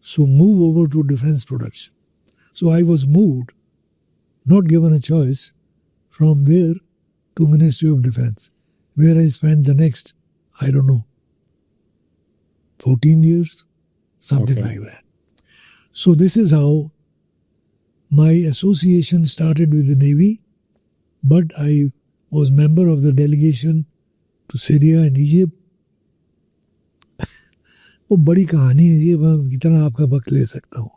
So move over to defense production. So I was moved, not given a choice, from there to Ministry of Defense, where I spent the next, 14 years, something Okay. like that. So this is how my association started with the Navy, but I was member of the delegation to Syria and Egypt. वो बड़ी कहानी है ये, मैं कितना आपका वक्त ले सकता हूँ.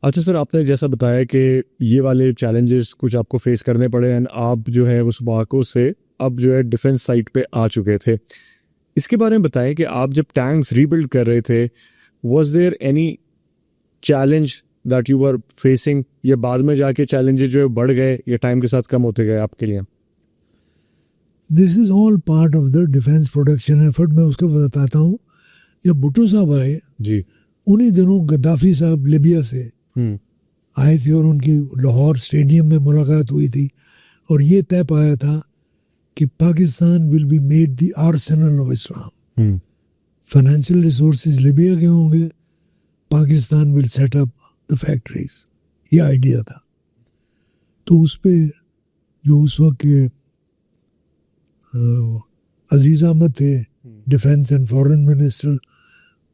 अच्छा सर, आपने जैसा बताया कि ये वाले चैलेंजेस कुछ आपको फेस करने पड़े एंड आप जो है उस बाको से अब जो है डिफेंस साइट पे आ चुके थे. इसके बारे में बताएं कि आप जब टैंक्स रीबिल्ड कर रहे थे, was there any challenge that you were facing, या बाद में जाके चैलेंजेस जो है बढ़ गए या टाइम के साथ कम होते गए आपके लिए? This is all part of the defence production effort. मैं उसको बताता हूँ. जब भुट्टो साहब आए, जी उन्हीं दिनों गद्दाफी साहब लिबिया से आए थे और उनकी लाहौर स्टेडियम में मुलाकात हुई थी और ये तय पाया था कि Pakistan will be made the Arsenal of Islam. Financial resources Libya के होंगे, Pakistan will set up the factories. ये आइडिया था. तो उस पर जो उस वक्त के अजीज अहमद थे, डिफेंस एंड फॉरेन मिनिस्टर,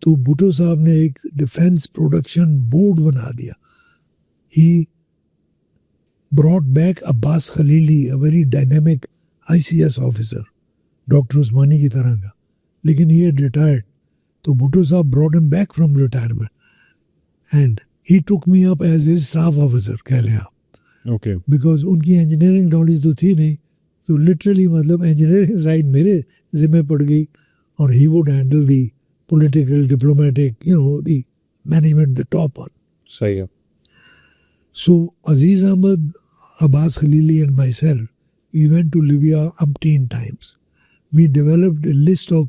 तो भुट्टो साहब ने एक डिफेंस प्रोडक्शन बोर्ड बना दिया. He brought back Abbas Khalili, a very dynamic ICS officer, doctor Usmani की तरह का, लेकिन ये रिटायर्ड. तो Bhutto sahab brought him back from retirement and he took me up as a staff officer, कह लें आप. ओके. बिकॉज उनकी इंजीनियरिंग नॉलेज तो थी नहीं, तो लिटरली मतलब इंजीनियरिंग साइड मेरे जिम्मे पड़ गई और he would handle the political, diplomatic, the management, the top one. सही है. So Aziz Ahmad, Abbas Khalili and myself, we went to Libya umpteen times. We developed a list of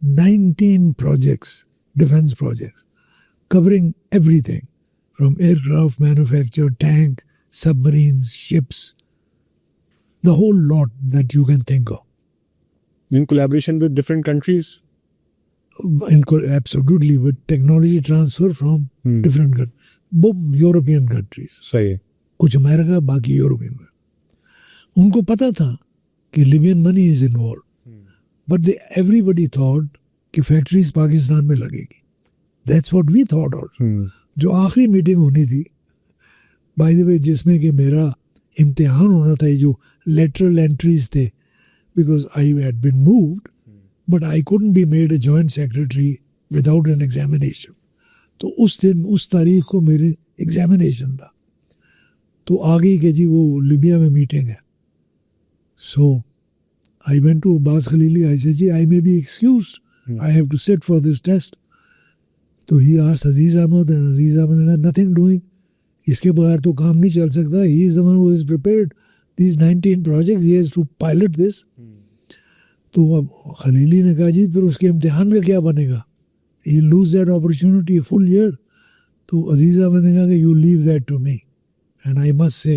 19 projects, defense projects, covering everything from aircraft manufacture, tank, submarines, ships, the whole lot that you can think of. In collaboration with different countries? Absolutely, with technology transfer from different countries, both European countries. सही है. कुछ America, बाकी European में. उनको पता था कि Libyan money is involve, but everybody thought कि फैक्ट्रीज पाकिस्तान में लगेगी. That's what we thought also. जो आखिरी मीटिंग होनी थी, बाय द वे, जिसमें कि मेरा इम्तिहान होना था, जो लेटरल एंट्रीज थे, because I had been moved, but I couldn't be made a joint secretary without an examination. तो उस दिन, उस तारीख को मेरे एग्जामिनेशन था. तो आगे के जी वो लिबिया में मीटिंग है. So I went to Abbas Khalili. I said जी, I may be excused, I have to sit for this test. तो he asked Aziz Ahmad, and Aziz Ahmad ने कहा, नथिंग डूइंग, इसके बगैर तो काम नहीं चल सकता. He is the one who is prepared these 19 projects, he has to pilot this. तो अब खलीली ने कहा, जी फिर उसके इम्तिहान का क्या बनेगा? You lose that opportunity a full year. तो अजीज अहमद ने कहा कि you leave that to me. And I must say,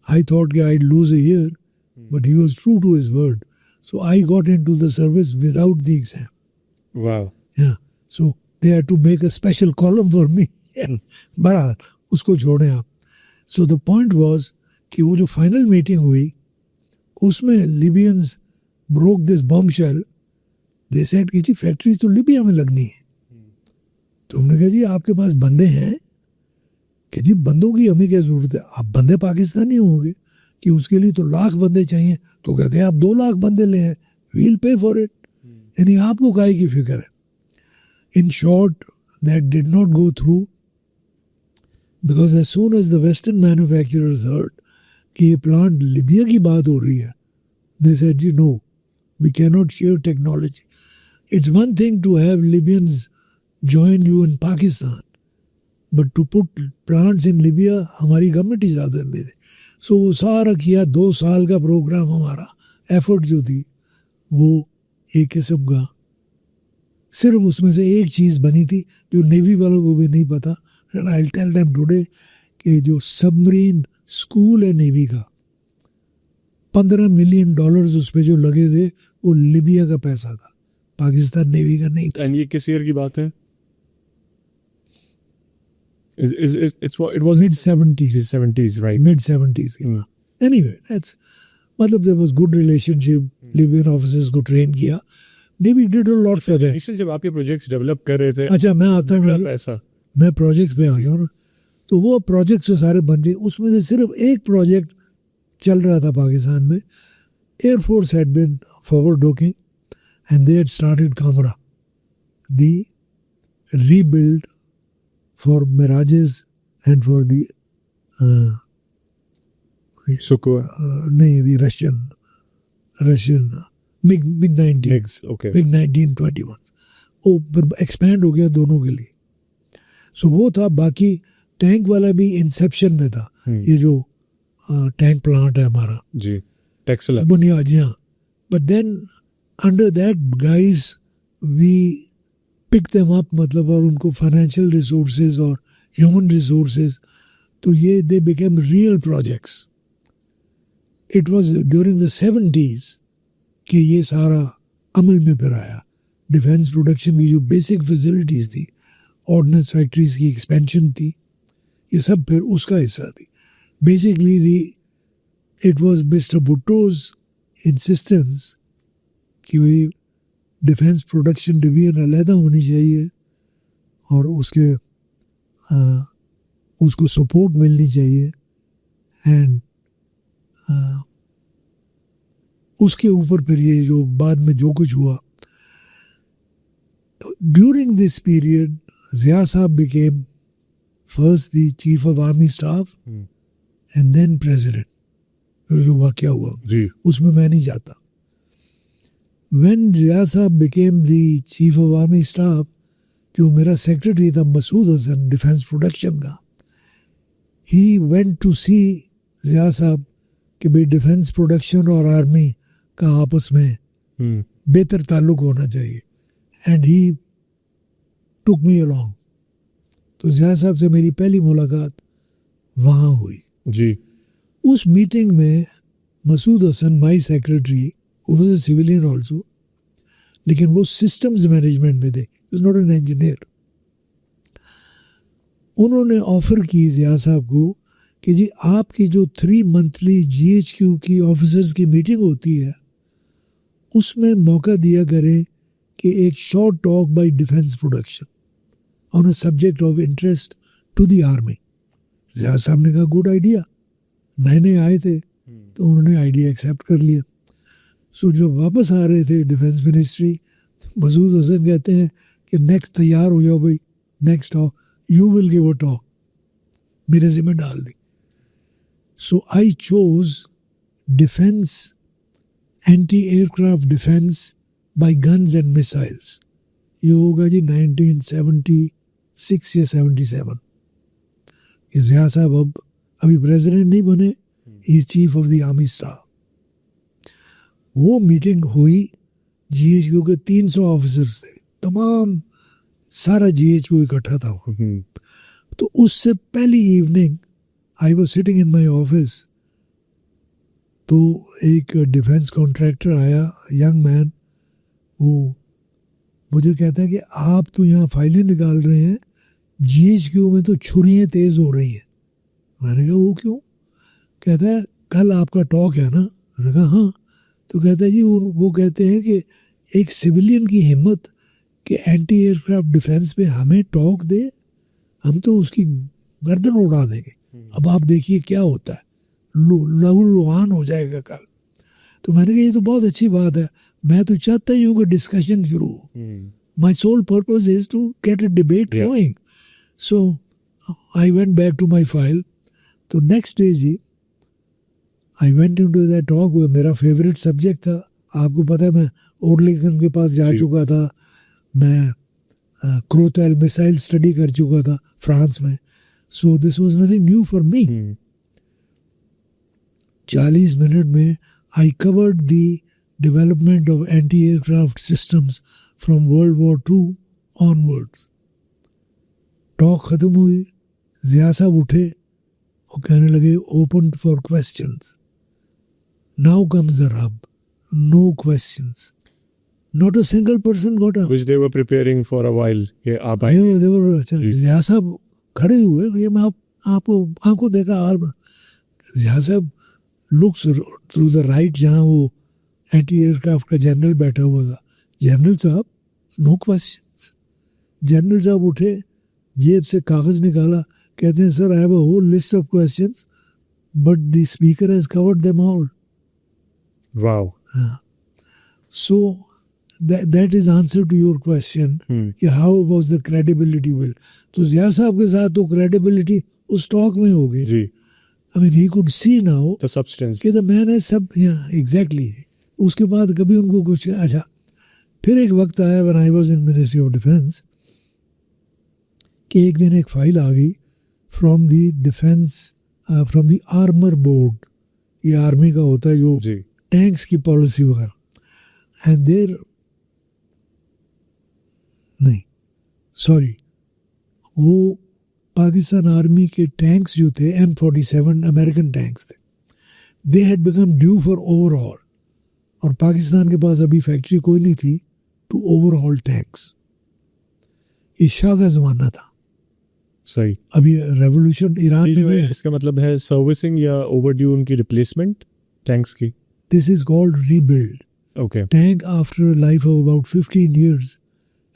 I thought that I'd lose a year, but he was true to his word. So I got into the service without the exam. Wow. Yeah. So they had to make a special column for me. बहरहाल उसको छोड़ें आप. So the point was कि वो जो final meeting हुई, उसमें लिबियंस broke this bombshell. They said कि जी फैक्ट्रीज तो लिबिया में लगनी है. तो हमने कहा, जी आपके पास बंदे हैं? कि जी बंदों की हमें क्या जरूरत है, आप बंदे पाकिस्तानी होंगे, कि उसके लिए तो लाख बंदे चाहिए. तो कहते हैं आप 2 लाख बंदे ले हैं, we'll pay for it. यानी आपको काहे की फिक्र है. In short, that did not go through, because as soon as the Western manufacturers heard कि ये प्लांट लीबिया की बात हो रही है, दे सेड जी no, we can not share technology. It's one thing to have Libyans join you in Pakistan, but to put plants in Libya हमारी government इजाज़त दे दे. सो वो सारा किया, 2 साल का प्रोग्राम हमारा, एफर्ट जो थी वो एक किस्म का, सिर्फ उसमें से एक चीज़ बनी थी जो नेवी वालों को भी नहीं पता. आई टेल देम टुडे कि जो सबमरीन स्कूल है नेवी का, $15 मिलियन उस पर जो लगे थे वो लिबिया का पैसा था, पाकिस्तान नेवी का नहीं था. एंड ये किस ईयर की बात है? It was mid-70s, right? Mid-70s. Anyway, that's मतलब there was good relationship. Libyan officers को train किया. Navy did a lot for them. Initial जब आप ये प्रोजेक्ट्स डेवलप कर रहे थे, अच्छा मैं आता हूँ, पैसा मैं प्रोजेक्ट्स में आ गया ना, तो वो प्रोजेक्ट्स जो सारे बन रहे, उसमें से सिर्फ एक प्रोजेक्ट चल रहा था पाकिस्तान में. Air force had been forward looking and they had started Kamra, the rebuild for Mirages and for the Sukhoi, the Russian MiG-19, okay, MiG-1921. वो एक्सपैंड हो गया दोनों के लिए. सो वो था. बाकी टैंक वाला भी इंसेप्शन में था. ये जो टैंक प्लांट है हमारा जी, टेक्सला बुनियादियाँ. But then under that guys we pick them up, मतलब, और उनको financial resources और human resources, तो ये they became real projects. It was during the 70s कि ये सारा अमल में फिर आया. डिफेंस प्रोडक्शन की जो बेसिक फैसिलिटीज़ थी, ऑर्डिनेंस फैक्ट्रीज की एक्सपेंशन थी, ये सब फिर उसका हिस्सा थी. Basically it was mister Bhutto's insistence कि भाई डिफेंस प्रोडक्शन डिवीजन अलहदा होनी चाहिए और उसको सपोर्ट मिलनी चाहिए. एंड उसके ऊपर फिर ये जो बाद में जो कुछ हुआ. During this period Zia sahab became first the chief of army staff and then president. जो वाक़या हुआ जी, उसमें मैं नहीं जाता. When Zia Saab became the chief of army staff, जो मेरा सेक्रेटरी था मसूद हसन डिफेंस प्रोडक्शन का, he went to see Zia Saab कि भाई डिफेंस प्रोडक्शन और आर्मी का आपस में बेहतर ताल्लुक होना चाहिए. And he took me along. तो ज़िया साहब से मेरी पहली मुलाकात वहाँ हुई जी. उस मीटिंग में मसूद हसन माई secretary was a civilian also, लेकिन वो सिस्टम्स मैनेजमेंट में थे, was not an engineer. उन्होंने ऑफर की ज़िया साहब को कि जी आपकी जो 3 मंथली GHQ की ऑफिसर्स की मीटिंग होती है उसमें मौका दिया करें कि एक short talk by defence production on a subject of interest to the army. Zia sahab ने कहा गुड आइडिया. नए नए आए थे तो उन्होंने आइडिया एक्सेप्ट कर लिया. सो जब वापस आ रहे थे डिफेंस मिनिस्ट्री, मसूद हसन कहते हैं कि नेक्स्ट तैयार हो जाओ भाई, next talk you will give a talk, मेरे ज़िम्मे डाल दी. So I chose defence, anti aircraft defence by guns and missiles. ये होगा जी 1976 या 77. ज़िया साहब अब अभी प्रेसिडेंट नहीं बने, he is chief of the army staff. वो मीटिंग हुई, GHQ के 300 ऑफिसर्स थे, तमाम सारा GHQ इकट्ठा था. तो उससे पहली evening I was sitting in my office, तो एक डिफेंस कॉन्ट्रैक्टर आया, यंग मैन, वो मुझे कहता है कि आप तो यहाँ फाइलें निकाल रहे हैं, GHQ में तो छुरियाँ तेज़ हो रही हैं. मैंने कहा वो क्यों? कहता है कल आपका टॉक है ना. मैंने कहा हाँ. तो कहता है जी वो कहते हैं कि एक सिविलियन की हिम्मत कि एंटी एयरक्राफ्ट डिफेंस पे हमें टॉक दे, हम तो उसकी गर्दन उड़ा देंगे. अब आप देखिए क्या होता है, लहूलुहान हो जाएगा कल. तो मैंने कहा ये तो बहुत अच्छी बात है, मैं तो चाहता ही हूँ कि डिस्कशन शुरू हो. My sole purpose is to get a debate going. So I went back to my file. तो नेक्स्ट डे जी I went into that talk, वो मेरा फेवरेट सब्जेक्ट था। आपको पता है मैं ओर्लिगन के पास जा जी। चुका था, मैं क्रोथेल मिसाइल स्टडी कर चुका था फ्रांस में, so this was nothing new for me. 40 minute में I covered the development of anti aircraft systems from World War II onwards. Talk खत्म हुई, ज़िया साहब उठे और कहने लगे open for questions. Now comes the rub, no questions, not a single person got up. Which they were preparing for a while कि आप आए। जी। ज़िया साहब खड़े हुए, ये मैं आपको आंखों देखा हाल में। ज़िया साहब लुक्स थ्रू द राइट, जहाँ वो एंटी एयरक्राफ्ट का जनरल बैठा हुआ था। जनरल साहब नो क्वेश्चंस। जनरल साहब उठे, जेब से कागज निकाला, कहते हैं sir I have a whole list of questions but the speaker has covered them all. Wow. So that is answer to your question कि how was the credibility built। तो ज़िया साहब के साथ तो credibility उस टॉक में हो गई। जी। I mean he could see now The substance। कि the man है सब, exactly। उसके बाद कभी उनको कुछ अच्छा। फिर एक वक्त आया when I was in Ministry of Defense कि एक दिन एक फाइल आ गई from the defense from the armor board। ये आर्मी का होता है जो जी। टैंक्स की पॉलिसी वगैरह, एंड देर नहीं सॉरी वो पाकिस्तान आर्मी के टैंक्स जो थे M47 अमेरिकन टैंक्स थे, they had become due for overall. और पाकिस्तान के पास अभी फैक्ट्री कोई नहीं थी टू ओवरऑल टैंक्स। ये शाह का ज़माना था, सही। अभी रेवोल्यूशन ईरान ये जो में है, है। इसका मतलब है सर्विसिंग या ओवरड्यू उनकी रिप्लेसमेंट टैंक्स की। This is called rebuild. Okay Tank after a life of about 15 years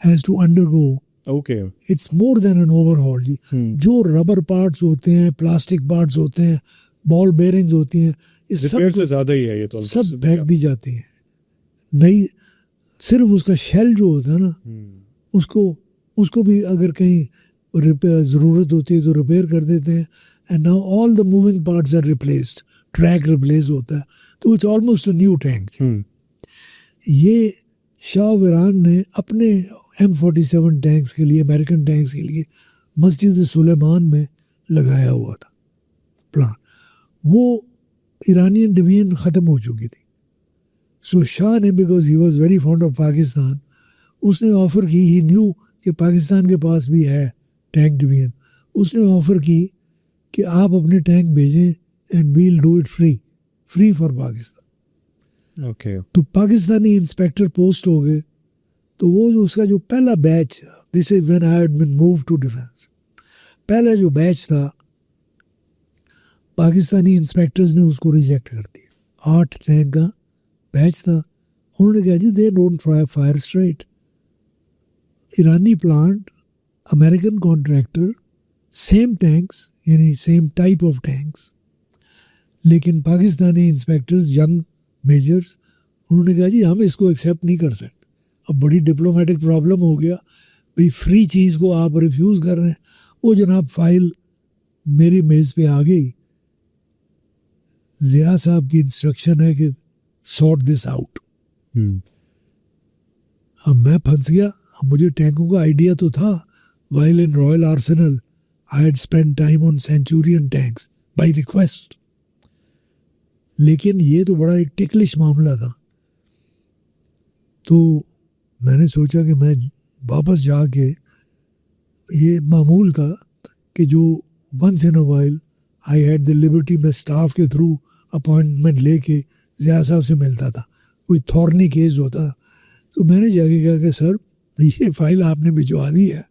has to undergo, okay. it's more than an overhaul जी। जो रबर पार्ट्स होते हैं, प्लास्टिक पार्ट्स होते हैं, बॉल बेयरिंग्स होती हैं, ये रिपेयर से सब ज्यादा ही है ये तो। सब फेंक दी जाती हैं। नहीं, सिर्फ उसका शेल जो होता है ना, उसको भी अगर कहीं रिपेयर ज़रूरत होती है तो रिपेयर कर देते हैं। And now all the moving parts are replaced, track replace होता है, तो it's almost a new tank. ये शाह ईरान ने अपने M47 टैंक्स के लिए, अमेरिकन टैंक्स के लिए मस्जिद सुलेमान में लगाया हुआ था प्लान। वो ईरानियन डिवीजन ख़त्म हो चुकी थी। सो शाह ने, because he was very fond of Pakistan, उसने ऑफ़र की, ही न्यू कि पाकिस्तान के पास भी है टैंक डिवीजन, उसने ऑफ़र की कि आप अपने टैंक भेजें and we'll do it free for Pakistan. Okay. तो पाकिस्तानी इंस्पेक्टर पोस्ट हो गए। तो वो जो उसका जो पहला batch, this is when I had been move to defence, पहला जो बैच था पाकिस्तानी इंस्पेक्टर्स ने उसको रिजेक्ट कर दिया। 8 टैंक का बैच था। उन्होंने कहा जी दे डोंट फायर स्ट्रेट। ईरानी plant, American contractor, same tanks यानी सेम टाइप ऑफ टैंक्स, लेकिन पाकिस्तानी इंस्पेक्टर्स, यंग मेजर्स, उन्होंने कहा जी हम इसको एक्सेप्ट नहीं कर सकते। अब बड़ी डिप्लोमेटिक प्रॉब्लम हो गया भाई, फ्री चीज़ को आप रिफ्यूज़ कर रहे हैं। वो जनाब फाइल मेरी मेज़ पे आ गई। ज़िया साहब की इंस्ट्रक्शन है कि सॉर्ट दिस आउट। अब मैं फंस गया। अब मुझे टैंकों का आइडिया तो था, while in Royal Arsenal I had spend time on Centurion tanks by request, लेकिन ये तो बड़ा एक टिकलिश मामला था। तो मैंने सोचा कि मैं वापस जाके, ये मामूल था कि जो once in a while I had the liberty, में स्टाफ के थ्रू अपॉइंटमेंट लेके ज़िया साहब से मिलता था। कोई थॉर्नी केस होता तो मैंने जाके कहा कि सर ये फाइल आपने भिजवा दी है,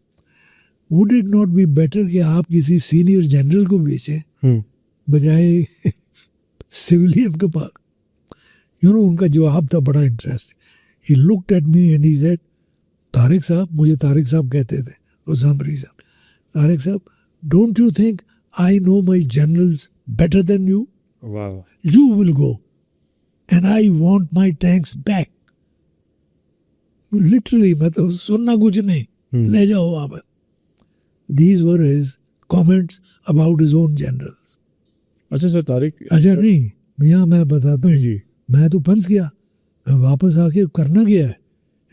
would it not be better कि आप किसी सीनियर जनरल को भेजें बजाय सिविलियन के पास। उनका जवाब था बड़ा interesting. He looked at me and he said, Tariq साहब, मुझे तारिक साहब कहते थे for some reason, Tariq sahab don't you think I know my generals better than you? वाह। You will go and I want my tanks back. Literally मतलब सुनना कुछ नहीं, ले जाओ आप। These were his comments about his own generals. अच्छा sir Tariq, अच्छा नहीं, मियाँ मैं बताता हूँ, जी मैं तो फंस गया, मैं वापस आके करना क्या है,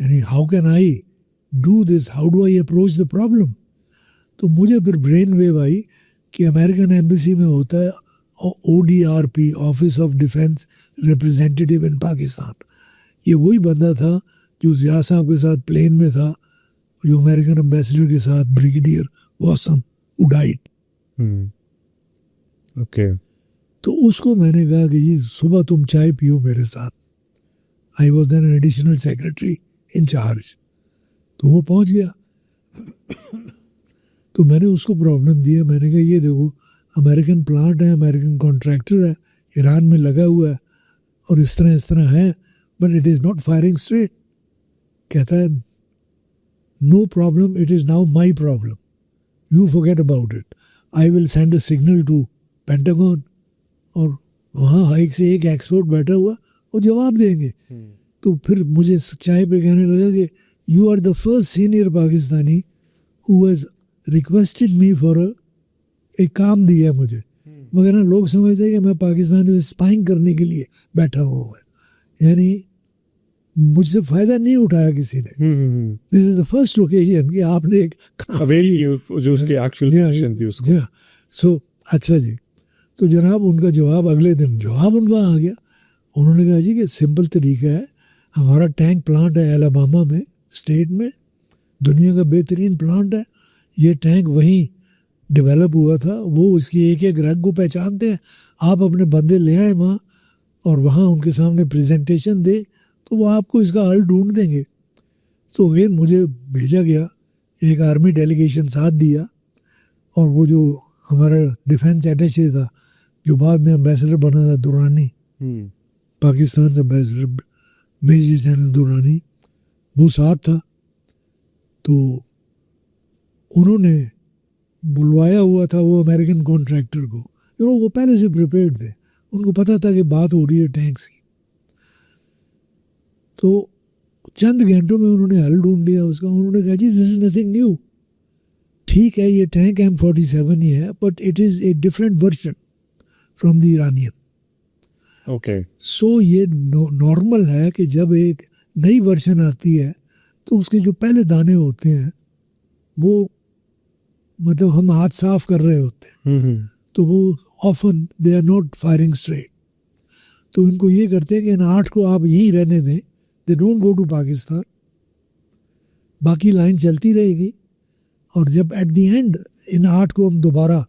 यानी how can I do this, how do I approach the problem. तो मुझे फिर ब्रेन वेव आई कि अमेरिकन एम्बेसी में होता है ODRP, office of defence representative इन पाकिस्तान। ये वही बंदा था जो ज़िया साहब के साथ प्लेन में था, जो अमेरिकन एम्बेसडर के साथ, ब्रिगेडियर वासम उडाइट। ओके तो उसको मैंने कहा कि जी सुबह तुम चाय पियो मेरे साथ। I was then additional secretary in charge. तो वो पहुंच गया। तो मैंने उसको प्रॉब्लम दिया, मैंने कहा ये देखो अमेरिकन प्लांट है, अमेरिकन कॉन्ट्रैक्टर है, ईरान में लगा हुआ है और इस तरह है, but it is not firing straight. कहता है no problem, it is now my problem, you forget about it, I will send a signal to Pentagon. और वहाँ हाइक से एक एक्सपर्ट बैठा हुआ, वो जवाब देंगे। तो फिर मुझे चाय पे कहने लगा कि you are the first senior Pakistani who has requested me for एक काम दिया मुझे, मगर ना लोग समझते हैं कि मैं पाकिस्तानी में स्पाइंग करने के लिए बैठा हुआ हूँ, यानी मुझसे फ़ायदा नहीं उठाया किसी ने। This is the first occasion कि आपने एक अवेली जो उसकी एक्चुअल पोजीशन थी उसको। सो अच्छा जी, तो जनाब उनका जवाब अगले दिन जवाब उनका आ गया। उन्होंने कहा जी कि सिंपल तरीका है, हमारा टैंक प्लांट है एलाबामा में, स्टेट में, दुनिया का बेहतरीन प्लांट है। ये टैंक वहीं डेवलप हुआ था, वो उसकी एक एक रग को पहचानते हैं। आप अपने बंदे ले आए वहाँ और वहाँ उनके सामने प्रेजेंटेशन दे तो वो आपको इसका हल ढूंढ देंगे। तो अगेन मुझे भेजा गया, एक आर्मी डेलीगेशन साथ दिया, और वो जो हमारा डिफेंस अटैचे था जो बाद में एम्बेसडर बना था, दुरानी, पाकिस्तान का एम्बेसडर मेजर जनरल दुरानी, वो साथ था। तो उन्होंने बुलवाया हुआ था वो अमेरिकन कॉन्ट्रैक्टर को, वो पहले से प्रिपेयर्ड थे, उनको पता था कि बात हो रही है टैंक्स की। तो चंद घंटों में उन्होंने हल ढूंढ लिया उसका। उन्होंने कहा जी दिस इज नथिंग न्यू, ठीक है ये टैंक M47 ही है, but it is a different version from the Iranian. Okay so ये नॉर्मल है कि जब एक नई वर्जन आती है तो उसके जो पहले दाने होते हैं वो, मतलब हम हाथ साफ कर रहे होते हैं, तो वो often they are not firing straight. तो इनको ये करते हैं कि इन 8 को आप यहीं रहने दें, they don't go to Pakistan, बाकी लाइन चलती रहेगी, और जब एट द एंड इन 8 को हम दोबारा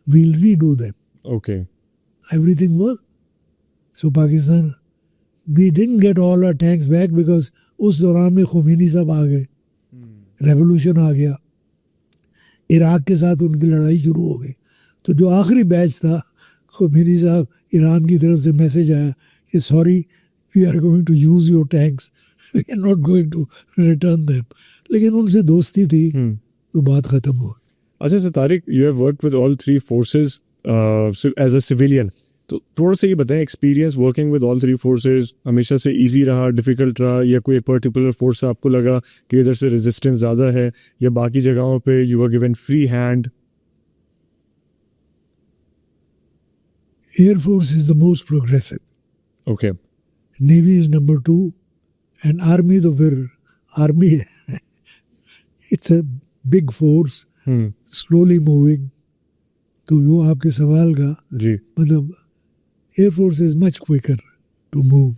we'll redo them, okay everything worked. So Pakistan, we didn't get all our tanks back because उस दौरान में खुमैनी साहब आ गए, रेवोल्यूशन आ गया, इराक के साथ उनकी लड़ाई शुरू हो गई। तो जो आखिरी बैच था, खुमैनी साहब, ईरान की तरफ से मैसेज आया कि sorry we are going to use your tanks, we are not going to return them. लेकिन उनसे दोस्ती थी, तो बात ख़त्म हो गई। अच्छा sir Tariq, you have worked with all 3 forces as a civilian, तो थोड़ा सा ये बताएं experience working with all 3 forces हमेशा से इजी रहा, डिफ़िकल्ट रहा, या कोई पर्टिकुलर फोर्स आपको लगा कि इधर से रेजिस्टेंस ज़्यादा है, या बाकी जगहों पे you are given free hand? Air Force is the most progressive. Okay Navy is number 2, and Army तो फिर Army है। It's a big force, slowly moving. तो वो आपके सवाल का जी, मतलब Air Force is much quicker to move.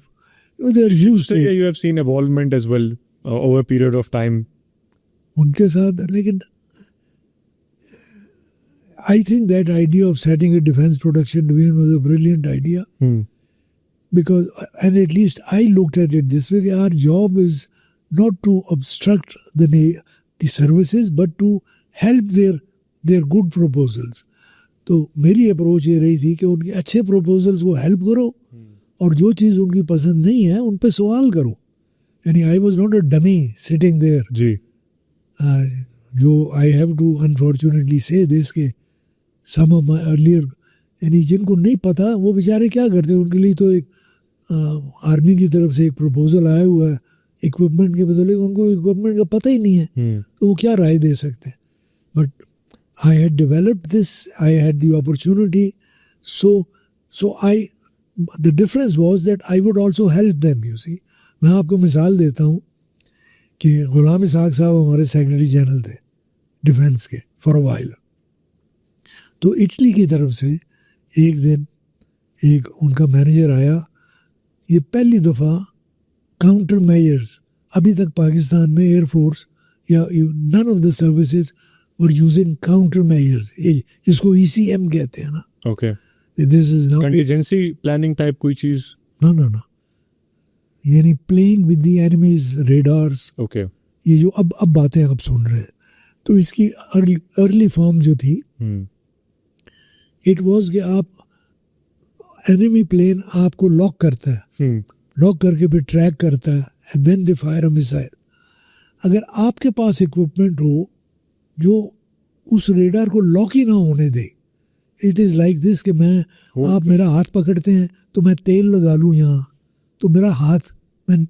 They're used so to yeah, you have seen evolvement as well over a period of time. उनके साथ, लेकिन I think that idea of setting a defense production division was a brilliant idea. Because, and at least I looked at it this way, our job is not to obstruct the services, but to help their good proposals. तो मेरी approach ये रही थी कि उनके अच्छे proposals को help करो, और जो चीज़ उनकी पसंद नहीं है उन पे सवाल करो। यानी I was not a dummy sitting there. जी, जो I have to unfortunately say this के सम ऑफ माई अर्लियर, यानी जिनको नहीं पता वो बेचारे क्या करते हैं, उनके लिए तो एक आर्मी की तरफ से एक प्रपोजल आया हुआ है इक्विपमेंट के बदले, उनको इक्विपमेंट का पता ही नहीं है, तो वो क्या राय दे सकते हैं। But I had developed this, I had the opportunity, so So the difference was that I would also help them, you see. मैं आपको मिसाल देता हूँ कि गुलाम इसहाक साहब हमारे सेक्रेटरी जनरल थे डिफेंस के फॉर अ वाइल. तो इटली की तरफ से एक दिन एक उनका मैनेजर आया. ये पहली दफ़ा काउंटर मेजर्स, अभी तक पाकिस्तान में एयरफोर्स या none of the services were using counter measures, जिसको ECM कहते हैं ना. Okay. This is now contingency planning type कोई चीज. no, यानी playing with the enemy's radars. Okay. ये जो अब बातें आप सुन रहे हैं, तो इसकी अर्ली फॉर्म जो थी, इट वाज कि आप एनिमी प्लेन आपको लॉक करता है, लॉक करके फिर ट्रैक करता है, and then they fire a missile. अगर आपके पास इक्विपमेंट हो जो उस रेडार को लॉक ही ना होने दे, इट इज़ लाइक दिस कि आप मेरा हाथ पकड़ते हैं तो मैं तेल लगा लूँ यहाँ, तो मेरा हाथ I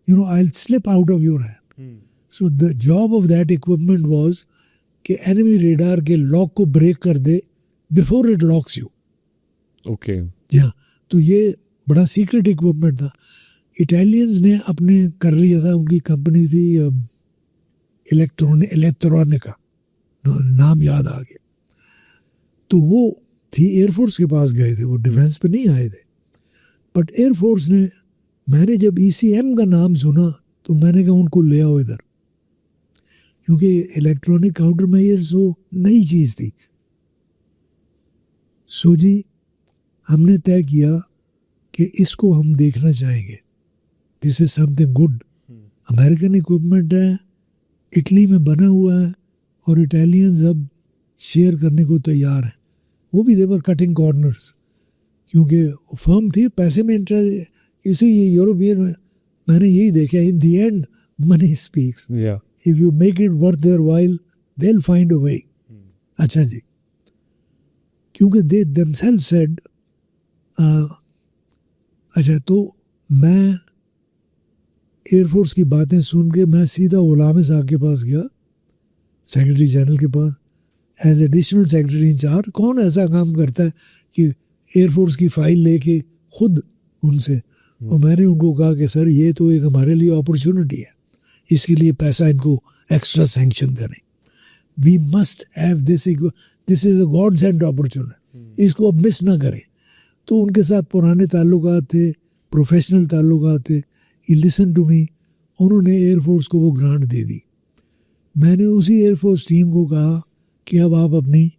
will slip out of your hand. So the job of that equipment was कि एनिमी रेडार के लॉक को ब्रेक कर दे before it locks you. Okay. हाँ, तो ये बड़ा सीक्रेट इक्विपमेंट था. इटालियंस ने अपने कर लिया था, उनकी कंपनी थी इलेक्ट्रॉनिका, नाम याद आ गया. तो वो थी एयरफोर्स के पास गए थे, वो डिफेंस पे नहीं आए थे. बट एयरफोर्स ने, मैंने जब ECM का नाम सुना तो मैंने कहा उनको ले आओ इधर, क्योंकि इलेक्ट्रॉनिक काउंटर मेजर्स वो नई चीज़ थी. सो जी हमने तय किया कि इसको हम देखना चाहेंगे. This is something good. American equipment है, इटली में बना हुआ है, और इटालियंस अब शेयर करने को तैयार हैं. वो भी देवर कटिंग कॉर्नर्स, क्योंकि फर्म थी, पैसे में इंटरेस्ट. इसी ये यूरोपियन में मैंने यही देखा, in the end money speaks. If you make it worth their while they will find a way. अच्छा जी, क्योंकि दे देमसेल्फ सेड. अच्छा, तो मैं एयरफोर्स की बातें सुन के मैं सीधा गुलाम साहब के पास गया, सेक्रेटरी जनरल के पास, एज एडिशनल सेक्रेटरी इंचार्ज. कौन ऐसा काम करता है कि एयरफोर्स की फाइल लेके खुद उनसे, और मैंने उनको कहा कि सर ये तो एक हमारे लिए अपॉर्चुनिटी है, इसके लिए पैसा इनको एक्स्ट्रा सैंक्शन देने. We must have this is a god sent opportunity, इसको अब मिस ना करें. तो उनके साथ पुराने ताल्लुकात थे, प्रोफेशनल ताल्लुकात थे. He listen to me. उन्होंने एयरफोर्स को वो ग्रांट दे दी. मैंने उसी एयरफोर्स टीम को कहा कि अब आप अपनी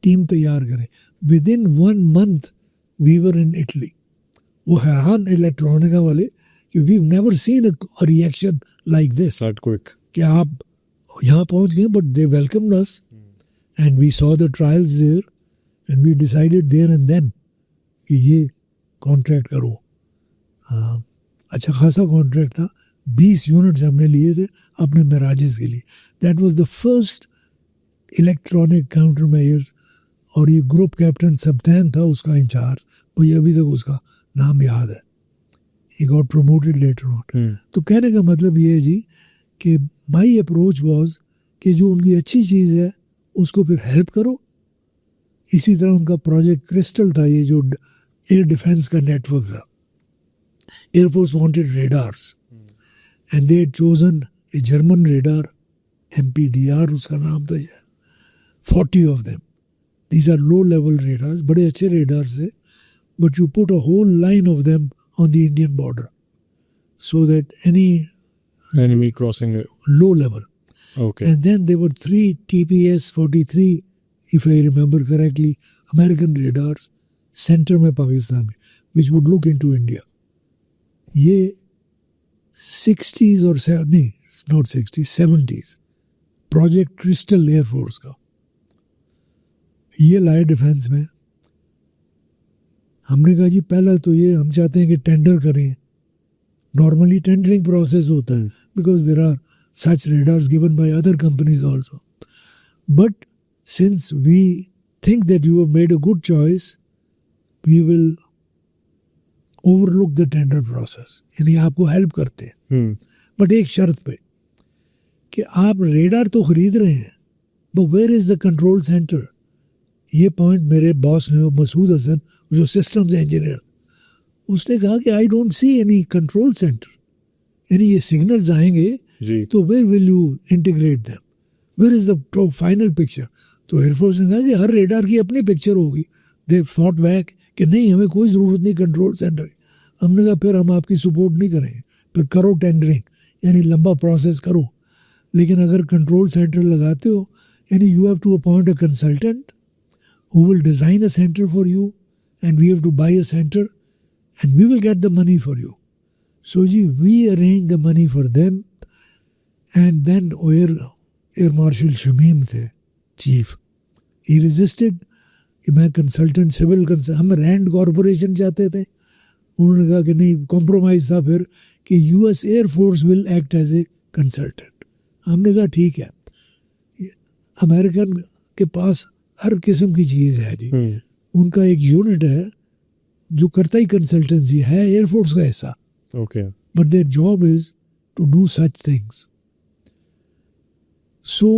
टीम तैयार करें. Within 1 month we were in Italy. वो हैरान इलेक्ट्रॉनिका वाले कि we never seen a reaction like this, कि आप यहाँ पहुँच गए. But they welcomed us and we saw the trials there and we decided there and then कि ये कॉन्ट्रैक्ट करो. अच्छा खासा कॉन्ट्रैक्ट था. 20 यूनिट्स हमने लिए थे अपने मिराजेस के लिए. That was the first electronic counter measures. और ये ग्रुप कैप्टन सबतैन था उसका इंचार्ज, मुझे अभी तक उसका नाम याद है. He got promoted later on. तो कहने का मतलब ये है जी कि माई अप्रोच वाज कि जो उनकी अच्छी चीज़ है उसको फिर हेल्प करो. इसी तरह उनका प्रोजेक्ट क्रिस्टल था, ये जो एयर डिफेंस का नेटवर्क था. Air force wanted radars and they had chosen a German radar, MPDR उसका नाम था. 40 of them. These are low level radars, बड़े अच्छे radars थे, but you put a whole line of them on the Indian border so that any enemy crossing low level. Okay. And then there were 3 TPS-43, if I remember correctly, American radars center में पाकिस्तान में, which would look into India. ये 60s और नहीं, not 60s, 70s project crystal air force का ये लाए defence में. हमने कहा जी पहला तो ये हम चाहते हैं कि टेंडर करें. नॉर्मली टेंडरिंग प्रोसेस होता है because there are such radars given by other companies also. But since we think that you have made a good choice we will overlook the tender process, यानी आपको help करते हैं. But एक शर्त पे कि आप रेडार तो खरीद रहे हैं, but where is the control centre. ये पॉइंट मेरे बॉस ने, मसूद हसन, जो सिस्टम्स इंजीनियर, उसने कहा कि I don't see any control centre, यानी ये सिग्नल्स आएंगे जी तो where will you integrate them, where is the final picture. तो एयरफोर्स ने कहा कि हर रेडार की अपनी पिक्चर होगी। दे फॉट बैक कि नहीं, हमें कोई ज़रूरत नहीं कंट्रोल सेंटर की। हमने कहा फिर हम आपकी सपोर्ट नहीं करेंगे, फिर करो टेंडरिंग, यानी लंबा प्रोसेस करो, लेकिन अगर कंट्रोल सेंटर लगाते हो यानी you have to appoint a consultant who will design a center for you, and we have to buy a center and we will get the money for you. So we arrange the money for them, and then Air Marshal Shamim the chief, he resisted कि मैं consultant, civil consultant, हम Rand corporation चाहते थे। उन्होंने कहा कि नहीं, compromise था फिर कि US air force will act as a consultant. हमने कहा ठीक है, अमेरिकन के पास हर किस्म की चीज़ है जी। उनका एक यूनिट है जो करता ही कंसल्टेंसी है, एयरफोर्स का हिस्सा, okay but their job is to do such things. So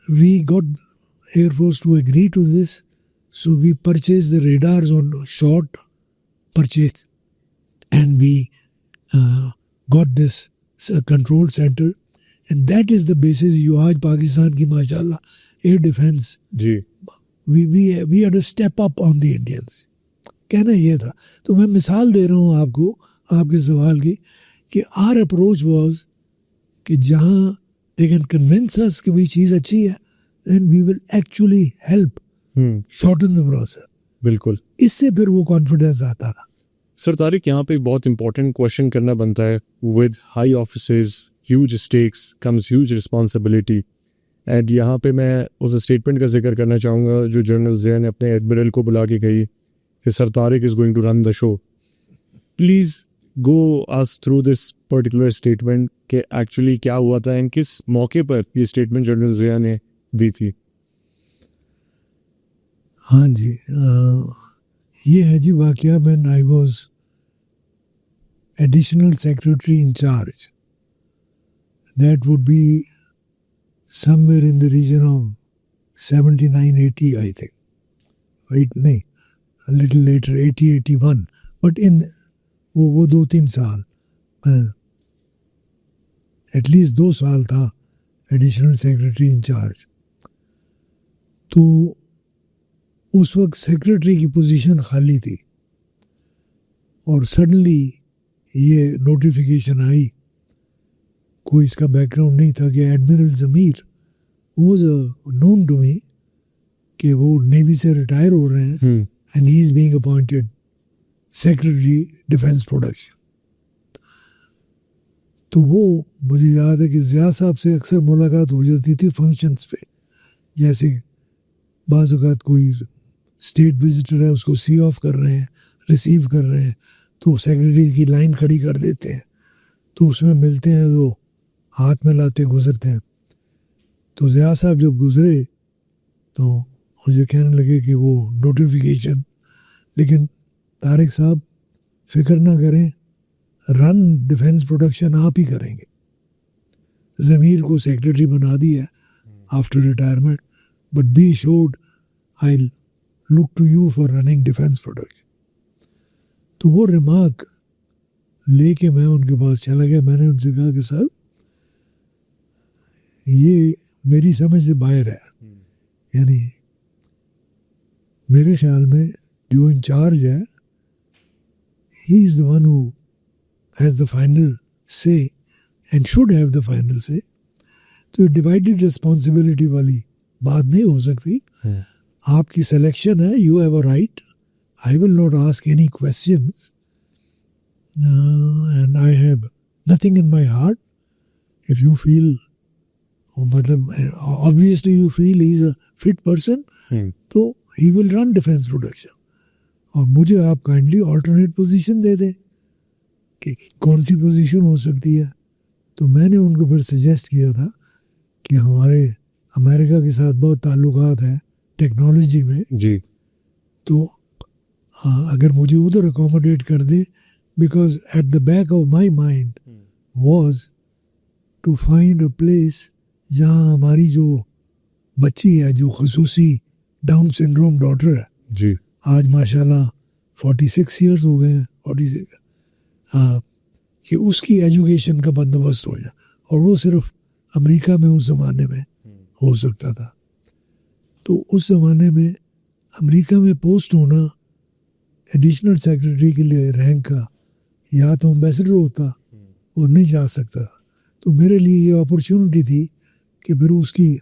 we got air force to agree to this, so we purchase the radars on short purchase and we got this control centre, and that is the basis. जो आज पाकिस्तान की माशाल्लाह air defence, जी we had to step up on the Indians, कहना ये था। तो मैं मिसाल दे रहा हूँ आपको आपके सवाल की कि आर अप्रोच वाज कि जहाँ दे कैन कन्विंस अस कि भाई चीज़ अच्छी है, then we will actually help shorten the process. बिल्कुल। इससे फिर वो कॉन्फिडेंस आता था। सर तारिक, यहाँ पे बहुत इंपॉर्टेंट क्वेश्चन करना बनता है। With high offices, huge stakes comes huge responsibility. And यहाँ पे मैं उस स्टेटमेंट का जिक्र करना चाहूँगा जो जनरल ज़िया ने अपने एडमिरल को बुला के कही कि sir Tariq is going to run the show. Please go us through this particular statement कि एक्चुअली क्या हुआ था एंड किस मौके पर ये स्टेटमेंट जनरल ज़िया ने दी थी। हाँ जी, ये है जी वाकया। When I was additional secretary in charge, that would be somewhere in the region of 79-80, I think. Right? नहीं, a little later, 80-81. But in वो 2-3 साल, at least 2 साल था एडिशनल सेक्रेटरी इन चार्ज। तो उस वक्त सेक्रेटरी की पोजीशन खाली थी और सडनली ये नोटिफिकेशन आई। कोई इसका बैकग्राउंड नहीं था कि admiral Zameer was known to me कि वो नेवी से रिटायर हो रहे हैं and he is being appointed secretary defence production. तो वो मुझे याद है कि ज़िया साहब से अक्सर मुलाकात हो जाती थी फंक्शंस पे, जैसे बाज़ औक़ात कोई स्टेट विजिटर है, उसको सी ऑफ कर रहे हैं, रिसीव कर रहे हैं, तो सेक्रेटरी की लाइन खड़ी कर देते हैं, तो उसमें मिलते हैं तो हाथ में लाते गुजरते हैं। तो ज़िया साहब जब गुजरे तो मुझे कहने लगे कि वो नोटिफिकेशन, लेकिन तारिक साहब फिक्र ना करें, रन डिफेंस प्रोडक्शन आप ही करेंगे। ज़मीर को सेक्रेटरी बना दिया है after retirement, but be sured I look to you for running defence production. तो वो रिमार्क लेके मैं उनके पास चला गया। मैंने उनसे कहा कि सर ये मेरी समझ से बाहर है, यानी मेरे ख्याल में जो इंचार्ज है he is the one who has the final say and should have the final say. तो डिवाइडेड रिस्पॉन्सिबिलिटी वाली बात नहीं हो सकती। आपकी सिलेक्शन है, you have a right, I will not ask any questions and I have nothing in my heart. If you feel, मतलब obviously you feel he is a fit person, तो he will run defence production, और मुझे आप kindly alternate position दे दें कि कौन सी position हो सकती है। तो मैंने उनको फिर सजेस्ट किया था कि हमारे अमेरिका के साथ बहुत ताल्लुकात हैं टेक्नोलॉजी में जी, तो अगर मुझे उधर अकोमोडेट कर दे, because at the back of my mind was to find a place जहाँ हमारी जो बच्ची है जो खसूसी डाउन सिंड्रोम डॉटर है, जी आज माशाल्लाह 46 ईयर्स हो गए हैं, 46, हाँ, कि उसकी एजुकेशन का बंदोबस्त हो जाए, और वो सिर्फ अमेरिका में उस ज़माने में हो सकता था। तो उस ज़माने में अमेरिका में पोस्ट होना एडिशनल सेक्रेटरी के लिए रैंक का, या तो एम्बेसडर होता और नहीं जा सकता। तो मेरे लिए ये अपॉर्चुनिटी थी कि फिर उसकी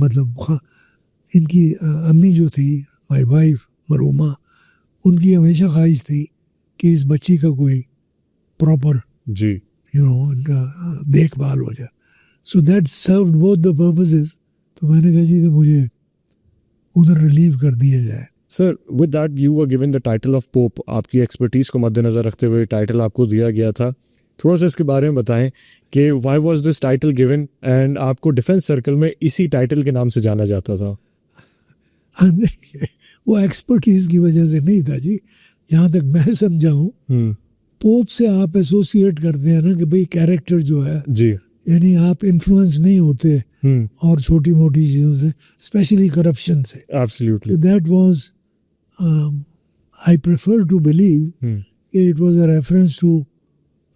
मतलब इनकी अम्मी जो थी, माय वाइफ मरूमा, उनकी हमेशा ख्वाहिश थी कि इस बच्ची का कोई प्रॉपर जी इनका देखभाल हो जाए। So that served both the purposes. तो मैंने कहा जी कि मुझे उधर रिलीव कर दिया जाए। Sir, with that you were given the title of pope. आपकी एक्सपर्टीज को मद्देनजर रखते हुए टाइटल आपको दिया गया था। थोड़ा सा इसके बारे में बताएं कि why was this title given, and आपको डिफेंस सर्कल में इसी टाइटल के नाम से जाना जाता था। वो एक्सपर्टीज की वजह से नहीं था जी, जहाँ तक मैं समझाऊँ। पोप से आप एसोसिएट करते हैं ना कि भाई कैरेक्टर जो है जी, यानी आप इन्फ्लुएंस नहीं होते और छोटी मोटी चीज़ों से, स्पेशली करप्शन से। Absolutely. That was I prefer to believe it was a reference to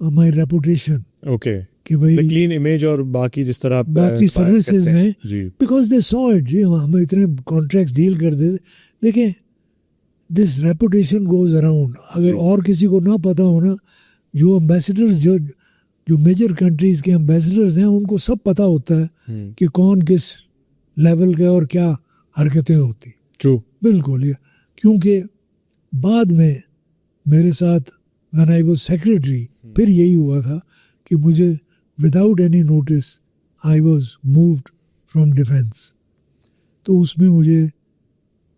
my reputation. Okay, कि भाई द क्लीन इमेज और बाकी जिस तरह आप बाकी सर्विसेज में, जी, बिकॉज दे सॉ इट जी, हम इतने कॉन्ट्रैक्ट्स डील करते थे। देखें, दिस रेपुटेशन गोज अराउंड। अगर और किसी को ना पता हो ना, जो एम्बेसडर्स जो मेजर कंट्रीज के एम्बेसडर्स हैं, उनको सब पता होता है कि कौन किस लेवल के और क्या हरकतें होती। ट्रू, बिल्कुल। ये क्योंकि बाद में मेरे साथ व्हेन आई वाज सेक्रेटरी फिर यही हुआ था कि मुझे without any notice I was moved from defence. तो उसमें मुझे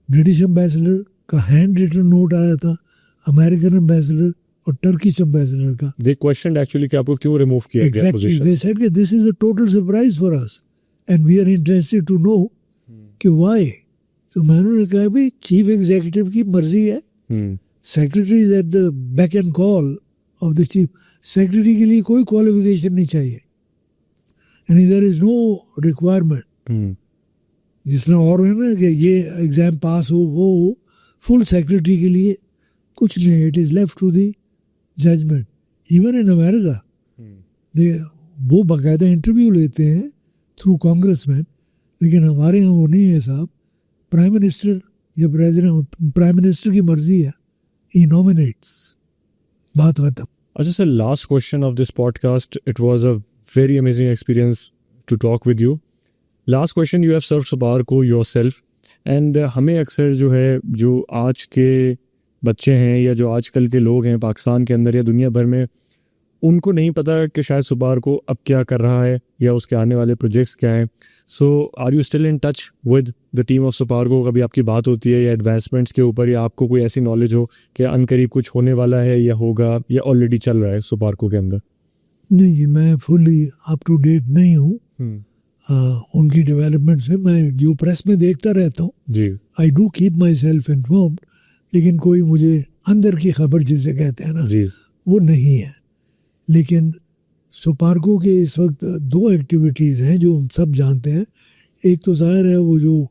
ब्रिटिश एम्बेसडर का हैंड रिटन नोट आया था, अमेरिकन एम्बेसडर और टर्किश एम्बेसडर का। दे क्वेश्चनड एक्चुअली कि आपको क्यों रिमूव किया गया Exactly. Position. They said that this is a total surprise for us and we are interested to know कि why. तो मैंने कहा भाई चीफ एग्जीक्यूटिव की मर्जी है, secretary is at the beck and call of the chief. Secretary के लिए कोई क्वालिफिकेशन नहीं चाहिए, and there is no requirement. जिस तरह और है ना कि ये एग्जाम पास हो, वो हो, फुल सेक्रेटरी के लिए कुछ नहीं। It is left to the judgement. Even in America वो बाकायदा इंटरव्यू लेते हैं थ्रू कांग्रेसमैन, लेकिन हमारे यहाँ वो नहीं है साहब। प्राइम मिनिस्टर या प्रेसिडेंट, प्राइम मिनिस्टर की मर्जी है, ही नॉमिनेट्स, बात खत्म। अच्छा sir, last question of this podcast. It was a very amazing experience to talk with you. Last question, you have served SUPARCO yourself, and हमें अक्सर जो है, जो आज के बच्चे हैं या जो आजकल के लोग हैं पाकिस्तान के अंदर या दुनिया भर में, उनको नहीं पता कि शायद सुपारको अब क्या कर रहा है या उसके आने वाले प्रोजेक्ट्स क्या हैं। So are you still in touch with the team of SUPARCO? कभी आपकी बात होती है या एडवांसमेंट्स के ऊपर, या आपको कोई ऐसी नॉलेज हो कि अनकरीब कुछ होने वाला है या होगा या ऑलरेडी चल रहा है सुपारको के अंदर? नहीं जी, मैं फुली अप टू डेट नहीं हूँ उनकी डेवलपमेंट से। मैं जो प्रेस में देखता रहता हूँ जी, I do keep myself informed, लेकिन कोई मुझे अंदर की खबर जिसे कहते हैं ना जी, वो नहीं है। लेकिन सुपारको के इस वक्त दो एक्टिविटीज़ हैं जो हम सब जानते हैं। एक तो जाहिर है वो जो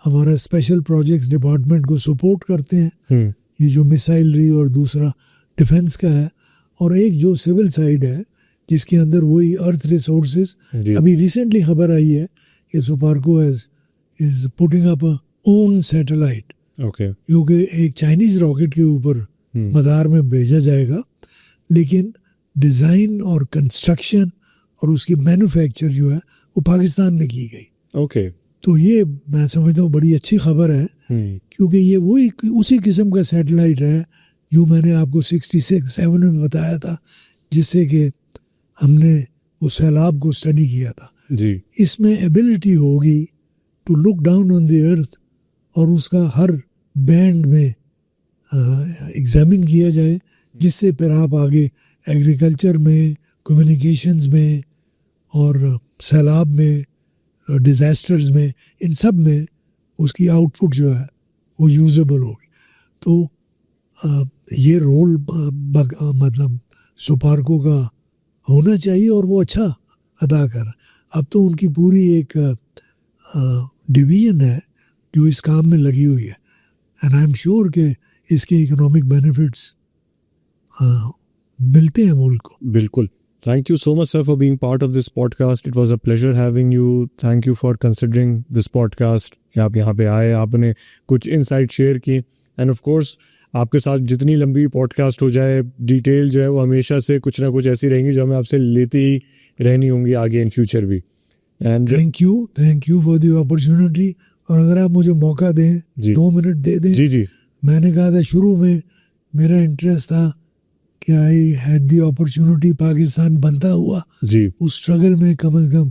हमारा स्पेशल प्रोजेक्ट्स डिपार्टमेंट को सपोर्ट करते हैं, ये जो मिसाइलरी, और दूसरा डिफेंस का है, और एक जो सिविल साइड है जिसके अंदर वही अर्थ रिसोर्सेज। अभी रिसेंटली खबर आई है कि SUPARCO is putting up own satellite, okay, जो कि एक चाइनीज रॉकेट के ऊपर मदार में भेजा जाएगा, लेकिन डिज़ाइन और कंस्ट्रक्शन और उसकी मैन्युफैक्चर जो है वो पाकिस्तान में की गई। ओके, तो ये मैं समझता हूँ बड़ी अच्छी खबर है, क्योंकि ये वही उसी किस्म का सैटेलाइट है जो मैंने आपको 67 में बताया था, जिससे कि हमने वो सैलाब को स्टडी किया था जी। इसमें एबिलिटी होगी to look down on the earth और उसका हर बैंड में एग्जामिन किया जाए, जिससे फिर आप आगे एग्रीकल्चर में, कम्युनिकेशंस में और सैलाब में, डिज़ास्टर्स में, इन सब में उसकी आउटपुट जो है वो यूजेबल होगी। तो ये रोल मतलब सुपारको का होना चाहिए और वो अच्छा अदा कर। अब तो उनकी पूरी एक डिवीज़न है जो इस काम में लगी हुई है, एंड आई एम श्योर कि इसके इकोनॉमिक बेनिफिट्स मिलते हैं मुल्क को। बिल्कुल। Thank you so much, sir, for being part of this podcast. It was a pleasure having you. Thank you for considering this podcast. कि आप यहाँ पे आए, आपने कुछ इनसाइट शेयर की, एंड ऑफ कोर्स आपके साथ जितनी लंबी पॉडकास्ट हो जाए, डिटेल जो है वो हमेशा से कुछ ना कुछ ऐसी रहेंगी जो हमें आपसे लेती ही रहनी होंगी आगे इन फ्यूचर भी। And thank you for the opportunity. और अगर आप मुझे मौका दें, 2 मिनट दे दें। जी। मैंने कहा था शुरू में मेरा इंटरेस्ट था कि आई हैड द अपॉर्चुनिटी, पाकिस्तान बनता हुआ जी उस स्ट्रगल में कम से कम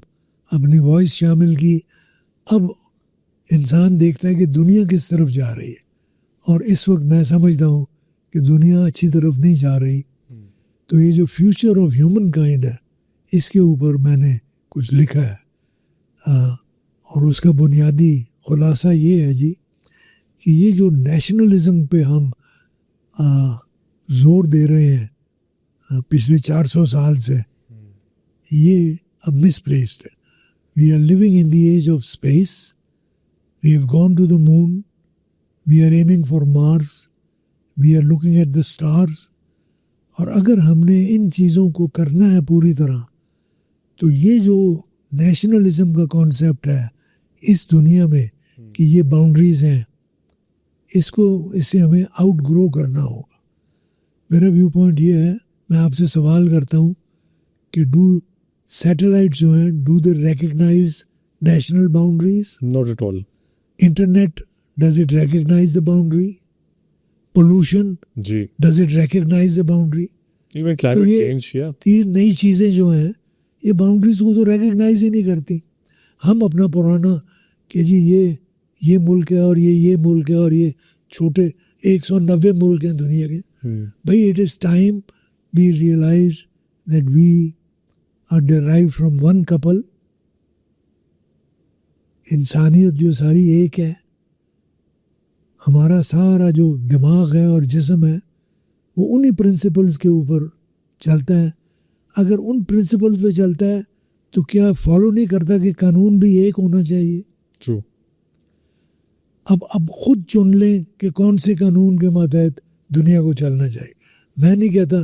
अपनी वॉइस शामिल की। अब इंसान देखता है कि दुनिया किस तरफ जा रही है, और इस वक्त मैं समझता हूँ कि दुनिया अच्छी तरफ नहीं जा रही। तो ये जो फ्यूचर ऑफ ह्यूमन काइंड है, इसके ऊपर मैंने कुछ लिखा है, और उसका बुनियादी खुलासा ये है जी कि ये जो नेशनलिज्म पे हम जोर दे रहे हैं पिछले 400 साल से, ये अब मिसप्लेस्ड है। We are living in the age of space, we have gone to the moon, we are aiming for Mars, we are looking at the stars. और अगर हमने इन चीज़ों को करना है पूरी तरह, तो ये जो नेशनलिज्म का कॉन्सेप्ट है इस दुनिया में कि ये बाउंड्रीज हैं, इससे हमें आउट ग्रो करना होगा। मेरा व्यू पॉइंट ये है, मैं आपसे सवाल करता हूँ कि डू सैटेलाइट जो हैं, do they recognise national boundaries? Not at all. Internet, does it recognise the boundary? Pollution, जी, does it recognise the boundary? Even climate change, या 3 नई चीज़ें जो हैं ये बाउंड्रीज को तो रिकग्नाइज ही नहीं करती। हम अपना पुराना कि जी ये मुल्क है और ये मुल्क है और ये छोटे 190 मुल्क हैं दुनिया के। भाई, it is time we realise that we are derive from one couple. इंसानियत जो सारी एक है, हमारा सारा जो दिमाग है और जिस्म है वो उन्हीं प्रिंसिपल्स के ऊपर चलता है। अगर उन प्रिंसिपल्स पे चलता है तो क्या फॉलो नहीं करता कि कानून भी एक होना चाहिए? ट्रू। अब खुद चुन लें कि कौन से कानून के मातहत दुनिया को चलना चाहिए। मैं नहीं कहता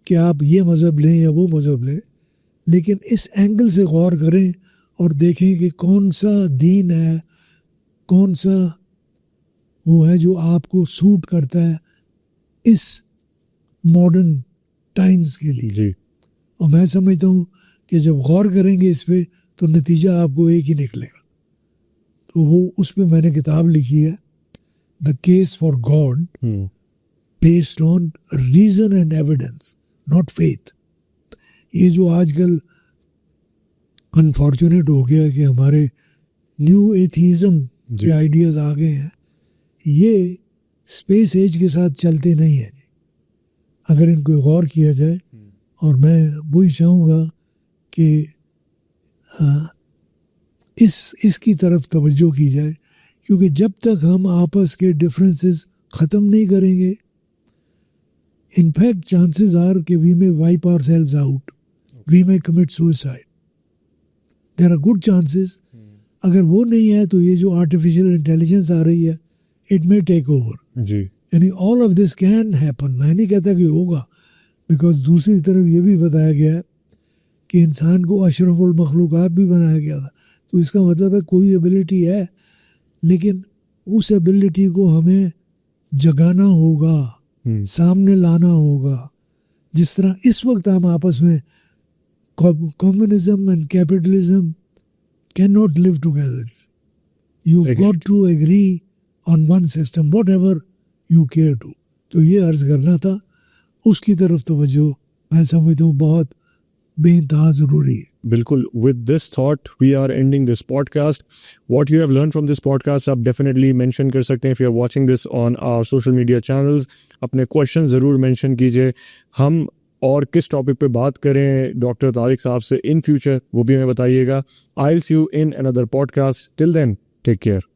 कि आप ये मज़हब लें या वो मज़हब लें, लेकिन इस एंगल से गौर करें और देखें कि कौन सा दीन है, कौन सा वो है जो आपको सूट करता है इस मॉडर्न टाइम्स के लिए। जी। और मैं समझता हूँ कि जब गौर करेंगे इस पे तो नतीजा आपको एक ही निकलेगा। तो वो उस पे मैंने किताब लिखी है, the case for God, based on reason and evidence, not faith. ये जो आजकल अनफॉर्चुनेट हो गया कि हमारे न्यू एथीज़म के आइडियाज़ आ गए हैं, ये स्पेस एज के साथ चलते नहीं हैं। अगर इनको गौर किया जाए, और मैं वही चाहूँगा कि इसकी तरफ तवज्जो की जाए, क्योंकि जब तक हम आपस के डिफरेंसेस ख़त्म नहीं करेंगे, इनफैक्ट चांसेस आर कि we may wipe ourselves out, we may commit suicide. There are good chances. अगर वो नहीं है तो ये जो आर्टिफिशियल इंटेलिजेंस आ रही है, इट मे टेक ओवर। जी। यानी all of this can happen. मैं नहीं कहता कि होगा, बिकॉज दूसरी तरफ ये भी बताया गया है कि इंसान को अशरफुल मखलूक़ात भी बनाया गया था। तो इसका मतलब है कोई एबिलिटी है, लेकिन उस एबिलिटी को हमें जगाना होगा, सामने लाना होगा। जिस तरह इस वक्त हम आपस में communism and capitalism can not live together. You got to agree on one system, whatever you care to. तो ये अर्ज़ करना था, उसकी तरफ तवज्जो मैं समझता हूँ बहुत बेइंतहा ज़रूरी है। बिल्कुल। With this thought we are ending this podcast. What you have learn from this podcast आप डेफिनेटली मेंशन कर सकते हैं if you are watching this on our social media channels. अपने क्वेश्चन ज़रूर मेंशन कीजिए। हम और किस टॉपिक पे बात करें डॉक्टर तारिक साहब से इन फ्यूचर, वो भी हमें बताइएगा। I will see you in another podcast. Till then, take care.